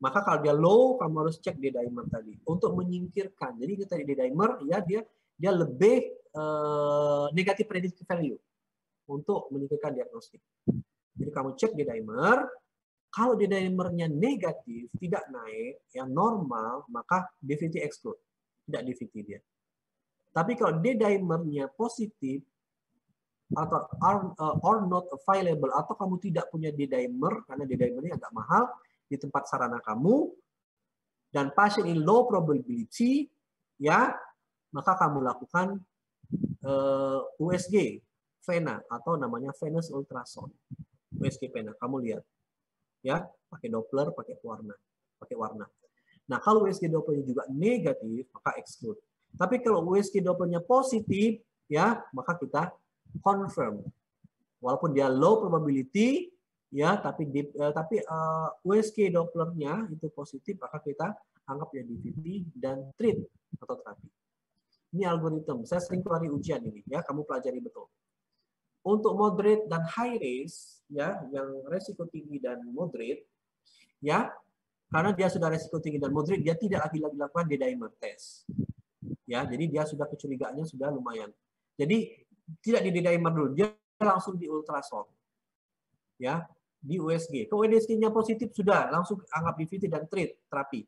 Maka kalau dia low, kamu harus cek D-dimer tadi untuk menyingkirkan. Jadi kita di D-dimer, ya dia lebih negative predictive value untuk menyingkirkan diagnostik. Jadi kamu cek D-dimer. Kalau D-dimernya negatif, tidak naik, yang normal, maka DVT exclude. Tidak DVT dia. Tapi kalau D-dimernya positif, atau or not available, atau kamu tidak punya D-dimer, karena D-dimernya agak mahal, di tempat sarana kamu, dan pasien ini low probability, ya, maka kamu lakukan USG, vena, atau namanya venous ultrasound. USG vena, kamu lihat. Ya, pakai Doppler, pakai warna. Nah, kalau USG Dopplernya juga negatif, maka exclude. Tapi kalau USG Dopplernya positif, ya, maka kita confirm. Walaupun dia low probability, ya, tapi USG Dopplernya itu positif, maka kita anggap ya DVT dan treat atau terapi. Ini algoritma. Saya sering keluar ujian ini, ya, kamu pelajari betul. Untuk moderate dan high risk, ya, yang resiko tinggi dan moderate, ya, karena dia sudah resiko tinggi dan moderate, dia tidak lagi lakukan D-dimer test, ya, jadi dia sudah kecurigaannya sudah lumayan. Jadi tidak di D-dimer dulu, dia langsung di ultrasound, ya, di USG. Kalau USG-nya positif sudah langsung anggap DVT dan treat terapi.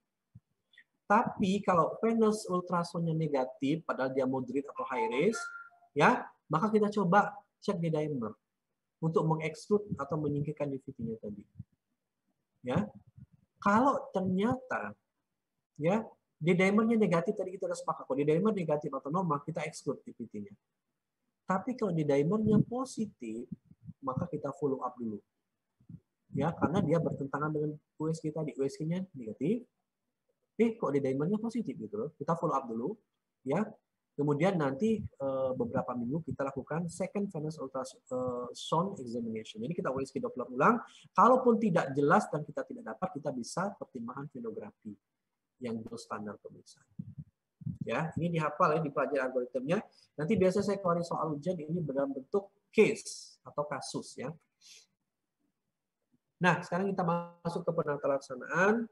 Tapi kalau venous ultrasound-nya negatif, padahal dia moderate atau high risk, ya, maka kita coba cek D-dimer untuk mengekstrud atau menyingkirkan DVT-nya tadi. Ya, kalau ternyata ya D-dimernya negatif tadi kita sudah sepakat, kalau D-dimer negatif atau normal kita ekstrud DVT-nya. Tapi kalau D-dimernya positif, maka kita follow up dulu. Ya, karena dia bertentangan dengan USG tadi, USG-nya negatif. Kok D-dimernya positif gitu loh. Kita follow up dulu, ya. Kemudian nanti beberapa minggu kita lakukan second venous ultrasound examination. Jadi kita USG Doppler ulang. Kalaupun tidak jelas dan kita tidak dapat, kita bisa pertimbangan venografi yang gold standar pemeriksaan. Ya, ini dihafal ya, dipelajari algoritmnya. Nanti biasa saya keluarin soal ujian ini dalam bentuk case atau kasus ya. Nah, sekarang kita masuk ke penata laksanaan.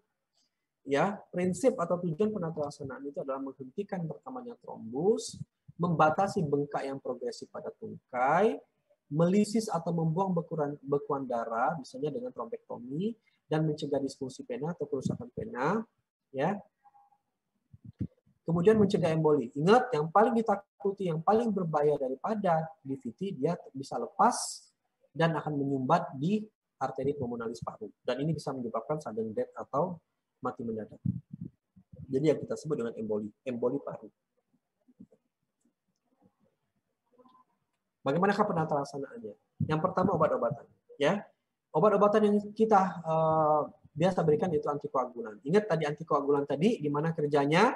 Ya, prinsip atau tujuan penata laksanaan itu adalah menghentikan bertambahnya trombus, membatasi bengkak yang progresif pada tungkai, melisis atau membuang bekuan darah, misalnya dengan trombektomi, dan mencegah disfungsi pena atau kerusakan pena, ya. Kemudian mencegah emboli. Ingat, yang paling ditakuti, yang paling berbahaya daripada DVT, dia bisa lepas dan akan menyumbat di arteri pulmonalis paru. Dan ini bisa menyebabkan sudden death atau mati mendadak. Jadi yang kita sebut dengan emboli paru. Bagaimanakah penata laksanaannya? Yang pertama obat-obatan, ya. Obat-obatan yang kita biasa berikan itu antikoagulan. Ingat tadi antikoagulan tadi di mana kerjanya?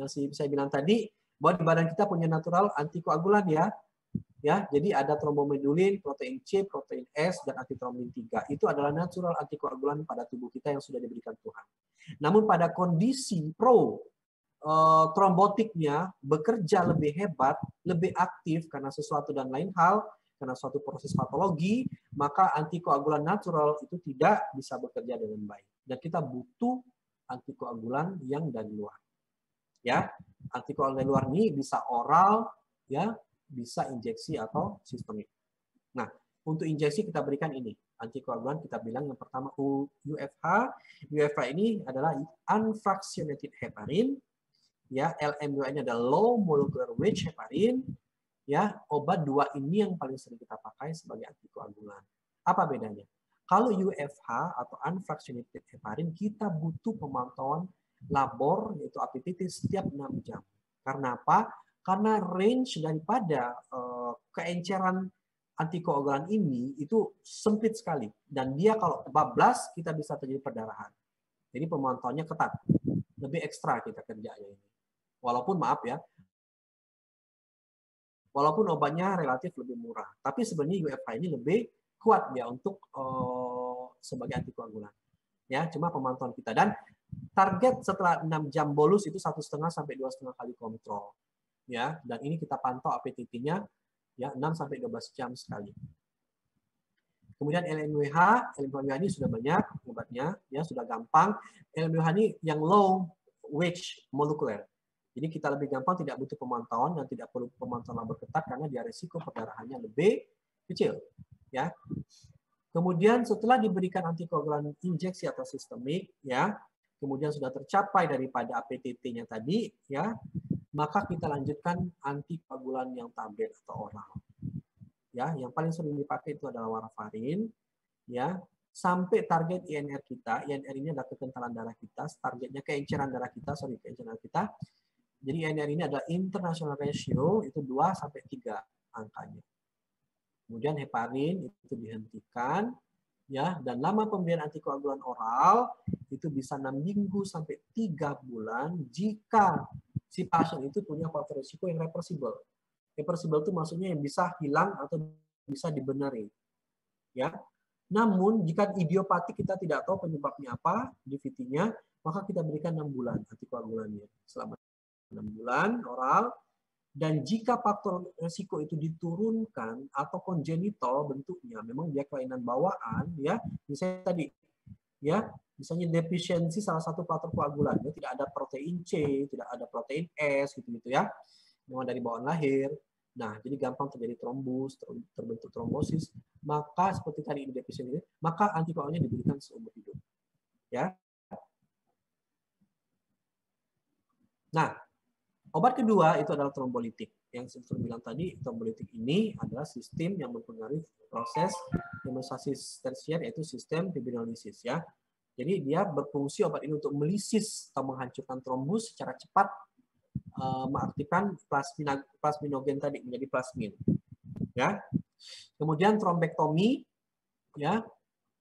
Yang saya bilang tadi bahwa di badan kita punya natural antikoagulan ya. Ya, jadi ada trombomedulin, protein C, protein S, dan antitrombin 3. Itu adalah natural antikoagulan pada tubuh kita yang sudah diberikan Tuhan. Namun pada kondisi trombotiknya bekerja lebih hebat, lebih aktif karena sesuatu dan lain hal, karena suatu proses patologi, maka antikoagulan natural itu tidak bisa bekerja dengan baik. Dan kita butuh antikoagulan yang dari luar. Ya, antikoagulan dari luar ini bisa oral, ya, bisa injeksi atau sistemik. Nah, untuk injeksi kita berikan ini. Antikoagulan kita bilang yang pertama UFH. UFH ini adalah unfractionated heparin. Ya, LMWH ini adalah low molecular weight heparin. Ya, obat dua ini yang paling sering kita pakai sebagai antikoagulan. Apa bedanya? Kalau UFH atau unfractionated heparin kita butuh pemantauan labor yaitu APTT setiap 6 jam. Karena apa? Karena range daripada keenceran antikoagulan ini itu sempit sekali. Dan dia kalau bablas, kita bisa terjadi perdarahan. Jadi pemantauannya ketat. Lebih ekstra kita kerjanya ini. Walaupun, maaf ya, walaupun obatnya relatif lebih murah. Tapi sebenarnya UFH ini lebih kuat ya untuk sebagai antikoagulan. Ya, cuma pemantauan kita. Dan target setelah 6 jam bolus itu 1,5 sampai 2,5 kali kontrol. Ya, dan ini kita pantau APTT-nya ya 6 sampai 12 jam sekali. Kemudian LMWH ini sudah banyak obatnya, ya sudah gampang. LMWH ini yang low weight molecular. Jadi kita lebih gampang, tidak butuh pemantauan dan tidak perlu pemantauan labor ketat karena dia risiko perdarahannya lebih kecil, ya. Kemudian setelah diberikan antikoagulan injeksi atau sistemik, ya, kemudian sudah tercapai daripada APTT-nya tadi, ya, maka kita lanjutkan antikoagulan yang tablet atau oral. Ya, yang paling sering dipakai itu adalah warfarin, ya, sampai target INR kita. INR ini adalah kekentalan darah kita, targetnya keenceran darah kita, keenceran kita. Jadi INR ini adalah international ratio, itu 2 sampai 3 angkanya. Kemudian heparin itu dihentikan, ya, dan lama pemberian antikoagulan oral itu bisa 6 minggu sampai 3 bulan jika si pasien itu punya faktor risiko yang reversible. Reversible itu maksudnya yang bisa hilang atau bisa dibenahi. Ya. Namun jika idiopatik kita tidak tahu penyebabnya apa, DVT-nya, maka kita berikan 6 bulan antikoagulannya. Selama 6 bulan oral. Dan jika faktor risiko itu diturunkan atau congenital bentuknya, memang dia kelainan bawaan, ya, misalnya tadi, ya, misalnya defisiensi salah satu faktor koagulan, ya, tidak ada protein C, tidak ada protein S, gitu-gitu ya, memang dari bawaan lahir. Nah, jadi gampang terjadi trombus, terbentuk trombosis. Maka seperti tadi ini defisiensi, maka antikoagulnya diberikan seumur hidup, ya. Nah, obat kedua itu adalah trombolitik. Yang saya bilang tadi, trombolitik ini adalah sistem yang mempengaruhi proses hemostasis tersier, yaitu sistem fibrinolisis, ya. Jadi dia berfungsi obat ini untuk melisis atau menghancurkan trombus secara cepat, mengaktifkan plasminogen tadi menjadi plasmin, ya. Kemudian trombektomi, ya.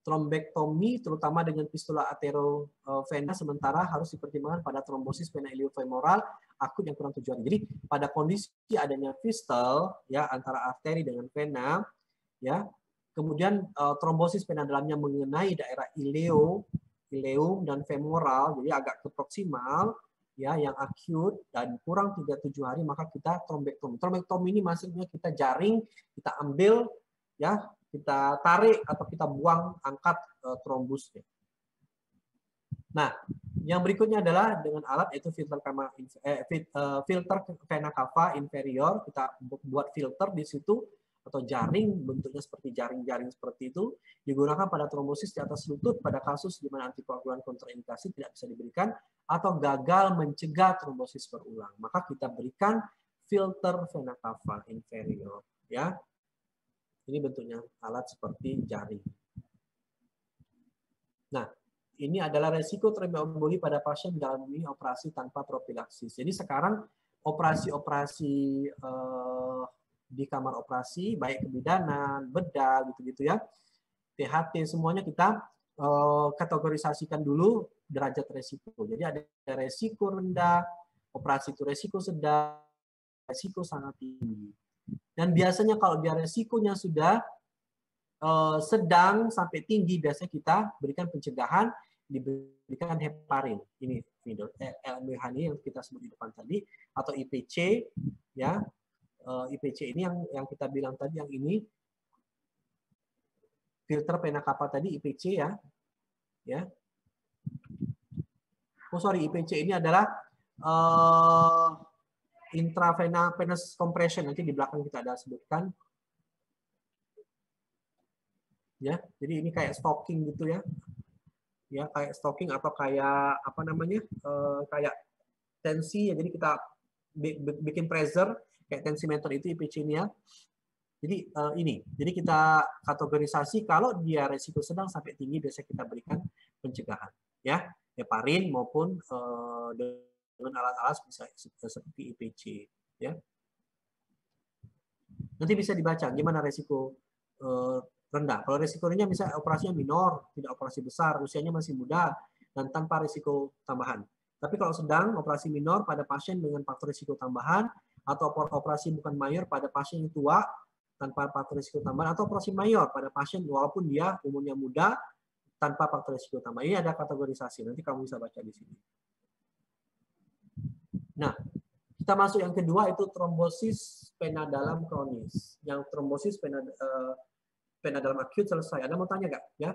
Trombektomi terutama dengan fistula aterovena sementara harus dipertimbangkan pada trombosis vena iliofemoral akut yang kurang 7 hari. Jadi pada kondisi adanya fistel, ya, antara arteri dengan vena, ya, kemudian trombosis vena dalamnya mengenai daerah ileum dan femoral, jadi agak ke proksimal, ya, yang akut dan kurang 37 hari, maka kita trombektomi. Trombektomi ini maksudnya kita jaring, kita ambil, ya, kita tarik atau kita buang, angkat trombusnya. Nah, yang berikutnya adalah dengan alat yaitu filter vena cava inferior. Kita buat filter di situ atau jaring, bentuknya seperti jaring-jaring seperti itu, digunakan pada trombosis di atas lutut pada kasus di mana antikoagulan kontraindikasi tidak bisa diberikan atau gagal mencegah trombosis berulang. Maka kita berikan filter vena cava inferior, ya. Ini bentuknya alat seperti jaring. Nah, ini adalah resiko terjadinya emboli pada pasien menjalani operasi tanpa profilaksis. Jadi sekarang operasi-operasi di kamar operasi, baik kebidanan, bedah, gitu-gitu ya, THT, semuanya kita kategorisasikan dulu derajat resiko. Jadi ada resiko rendah, operasi itu resiko sedang, resiko sangat tinggi. Dan biasanya kalau dia resikonya sudah sedang sampai tinggi, biasanya kita berikan pencegahan, diberikan heparin. Ini LMH ini yang kita sebut di depan tadi, atau IPC, ya. IPC ini yang kita bilang tadi, yang ini filter pena kapal tadi, IPC ya. Oh sorry, IPC ini adalah intravenous compression, nanti di belakang kita ada sebutkan. Ya, jadi ini kayak stocking gitu ya. Ya, kayak stocking atau kayak apa namanya? Kayak tensi ya. Jadi kita bikin pressure kayak tensimeter itu IPC ini ya. Jadi ini. Jadi kita kategorisasi kalau dia resiko sedang sampai tinggi, biasanya kita berikan pencegahan ya. Heparin maupun dengan alat-alat bisa seperti IPC ya. Nanti bisa dibaca gimana resiko rendah. Kalau resiko rendah misalnya operasinya minor, tidak operasi besar, usianya masih muda, dan tanpa risiko tambahan. Tapi kalau sedang, operasi minor pada pasien dengan faktor risiko tambahan, atau operasi bukan mayor pada pasien yang tua, tanpa faktor risiko tambahan, atau operasi mayor pada pasien walaupun dia umurnya muda, tanpa faktor risiko tambahan. Ini ada kategorisasi, nanti kamu bisa baca di sini. Nah, kita masuk yang kedua, itu trombosis pena dalam kronis. Yang trombosis pena dalam akut selesai. Ada mau tanya nggak? Ya.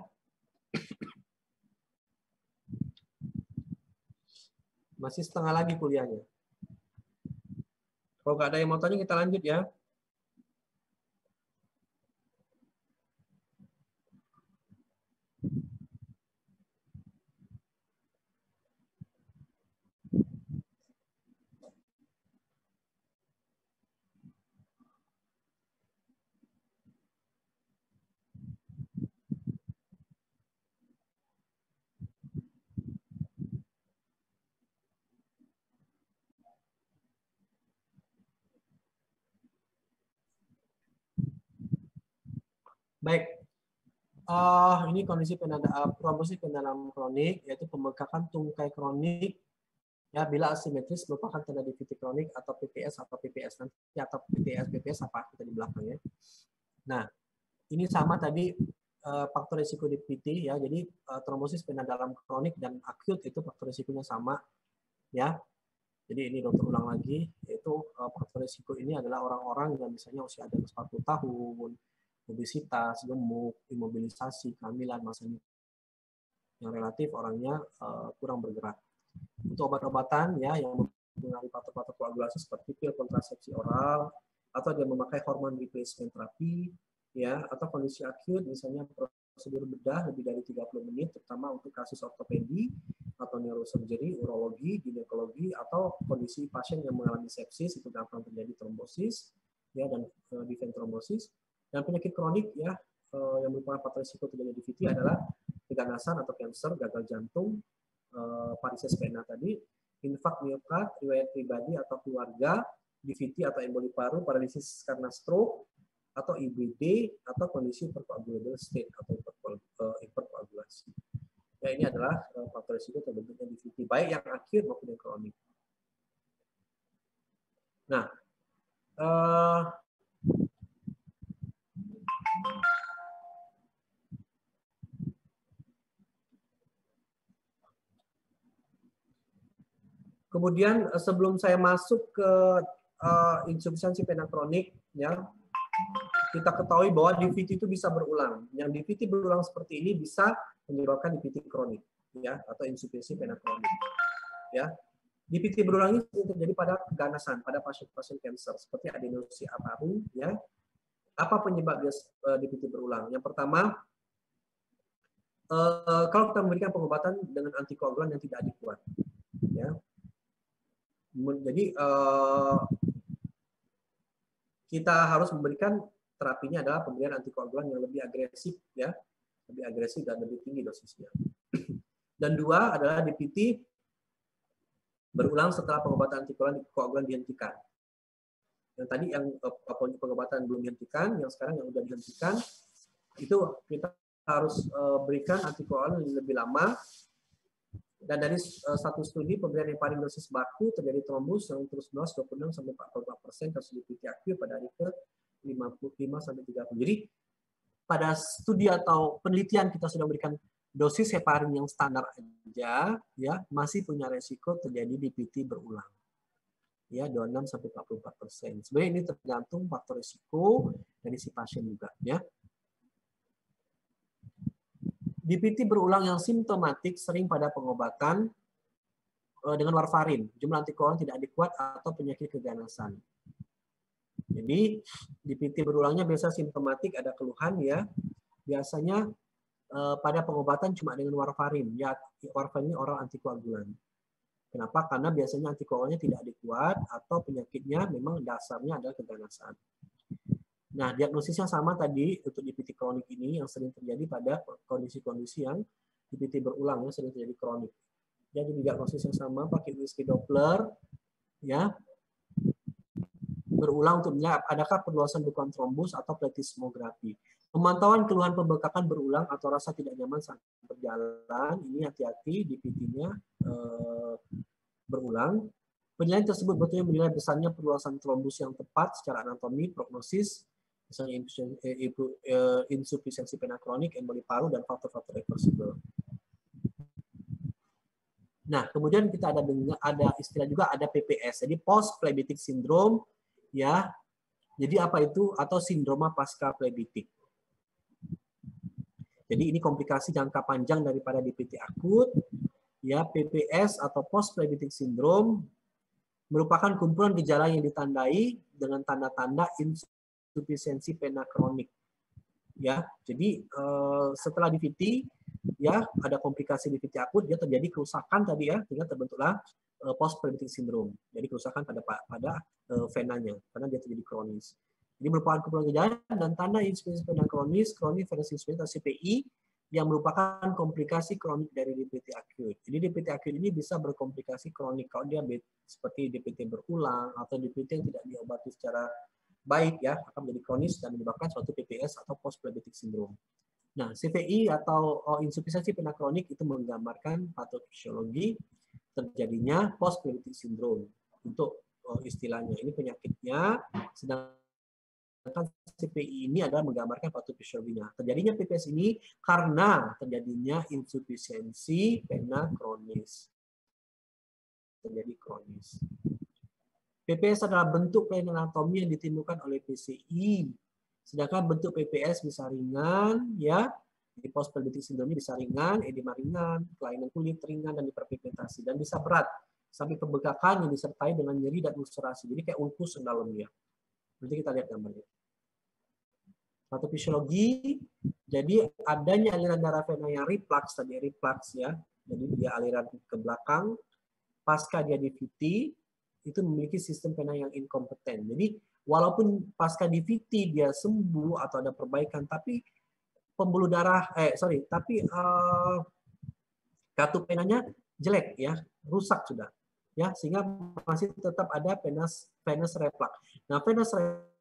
Masih setengah lagi kuliahnya. Kalau nggak ada yang mau tanya, kita lanjut ya. Baik. Ini kondisi trombosis pena dalam kronik, yaitu pembengkakan tungkai kronik ya bila asimetris merupakan tanda DVT kronik atau PPS atau PPS nanti, atau PPS apa kita di belakang ya. Nah, ini sama tadi faktor risiko DVT ya. Jadi trombosis pena dalam kronik dan akut itu faktor risikonya sama ya. Jadi ini dokter ulang lagi, yaitu faktor risiko ini adalah orang-orang yang misalnya usia di atas 40 tahun, obesitas, gemuk, imobilisasi, kehamilan, masa yang relatif orangnya kurang bergerak. Untuk obat-obatan ya yang mempengaruhi faktor-faktor koagulasi seperti pil kontrasepsi oral, atau dia memakai hormon replacement terapi ya, atau kondisi akut misalnya prosedur bedah lebih dari 30 menit, terutama untuk kasus ortopedi atau neurosurgery, urologi, ginekologi, atau kondisi pasien yang mengalami sepsis, itu gampang terjadi trombosis ya, dan trombosis. Dan penyakit kronik ya yang merupakan faktor risiko terjadi DVT adalah keganasan atau kanker, gagal jantung, varises pena tadi, infak miokard, riwayat pribadi atau keluarga, DVT atau emboli paru, paralisis karena stroke, atau IBD, atau kondisi hypercoagulable state atau hypercoagulasi. Ya, ini adalah faktor risiko terbentuknya DVT, baik yang akut maupun yang kronik. Nah, kemudian sebelum saya masuk ke insufisiensi pena kronik, ya, kita ketahui bahwa DVT itu bisa berulang. Yang DVT berulang seperti ini bisa menyebabkan DVT kronik, ya, atau insufisiensi pena kronik. Ya, DVT berulang ini terjadi pada keganasan, pada pasien-pasien kanker seperti adenosia paru, ya. Apa penyebab DVT berulang? Yang pertama, kalau kita memberikan pengobatan dengan antikoagulan yang tidak adekuat, ya. Jadi kita harus memberikan terapinya adalah pemberian antikoagulan yang lebih agresif ya, lebih agresif dan lebih tinggi dosisnya. Dan 2 adalah DPT berulang setelah pengobatan antikoagulan dihentikan. Yang tadi yang pengobatan belum dihentikan, yang sekarang yang sudah dihentikan, itu kita harus berikan antikoagulan lebih lama. Dan dari satu studi pemberian heparin dosis baku terjadi trombus yang terus menerus 26-44% kasus DPT akut pada hari ke 55-30. Jadi pada studi atau penelitian kita sudah memberikan dosis heparin yang standar aja, ya masih punya resiko terjadi DPT berulang. Ya, 26-44%. Sebenarnya ini tergantung faktor risiko dari si pasien juga, ya. DPT berulang yang simptomatik sering pada pengobatan dengan warfarin, jumlah antikoagulan tidak adekuat atau penyakit keganasan. Jadi DPT berulangnya biasa simptomatik, ada keluhan ya. Biasanya pada pengobatan cuma dengan warfarin. Ya, warfarin ini oral antikoagulan. Kenapa? Karena biasanya antikoagulanya tidak adekuat atau penyakitnya memang dasarnya adalah keganasan. Nah, diagnosisnya sama tadi untuk DPT kronik ini yang sering terjadi pada kondisi-kondisi yang DPT berulang yang sering terjadi kronik. Jadi diagnosis yang sama pakai USG Doppler, ya, berulang untuk melihat adakah perluasan bekuan trombus atau pletismografi. Pemantauan keluhan pembekakan berulang atau rasa tidak nyaman saat berjalan, ini hati-hati DPT-nya berulang. Penilaian tersebut betulnya menilai besarnya perluasan trombus yang tepat secara anatomi, prognosis, misalnya insufisiensi vena kronik, emboli paru, dan faktor-faktor reversible. Nah, kemudian kita ada istilah juga, ada PPS, jadi post phlebitic syndrome, ya. Jadi apa itu? Atau sindroma pasca phlebitic. Jadi ini komplikasi jangka panjang daripada DPT akut, ya. PPS atau post phlebitic syndrome merupakan kumpulan gejala yang ditandai dengan tanda-tanda insufisiensi vena kronik. Ya, jadi setelah DVT, ya ada komplikasi DVT akut, dia terjadi kerusakan tadi ya, sehingga terbentuklah post phlebitic syndrome. Jadi kerusakan pada venanya, karena dia terjadi kronis. Ini merupakan kumpulan gejala dan tanda insufisiensi vena kronis, chronic venous insufficiency atau CVI, yang merupakan komplikasi kronik dari DPT akut. Jadi DPT akut ini bisa berkomplikasi kronik kalau dia seperti DPT berulang atau DPT yang tidak diobati secara baik, ya, akan menjadi kronis dan menyebabkan suatu PPS atau post phlebitic syndrome. Nah, CVI atau insufisiensi vena kronik itu menggambarkan patofisiologi terjadinya post phlebitic syndrome. Untuk istilahnya ini penyakitnya, sedangkan CVI ini adalah menggambarkan patofisiologinya. Terjadinya PPS ini karena terjadinya insufisiensi vena kronis. Terjadi kronis. PPS adalah bentuk kelainan anatomi yang ditimbulkan oleh PCI. Sedangkan bentuk PPS bisa ringan, ya, di post phlebitic syndrome bisa ringan, edema ringan, kelainan kulit ringan dan hiperpigmentasi, dan bisa berat sampai pembekakan yang disertai dengan nyeri dan ulcerasi. Jadi kayak ulkus yang dalamnya. Nanti kita lihat gambarnya. Patofisiologi, jadi adanya aliran darah vena yang reflux tadi, reflux ya, jadi dia aliran ke belakang pasca dia DVT itu memiliki sistem vena yang inkompeten. Jadi walaupun pasca DVT dia sembuh atau ada perbaikan, tapi pembuluh darah, tapi katup venanya jelek ya, rusak sudah, ya, sehingga masih tetap ada venous reflux. Nah, venous reflux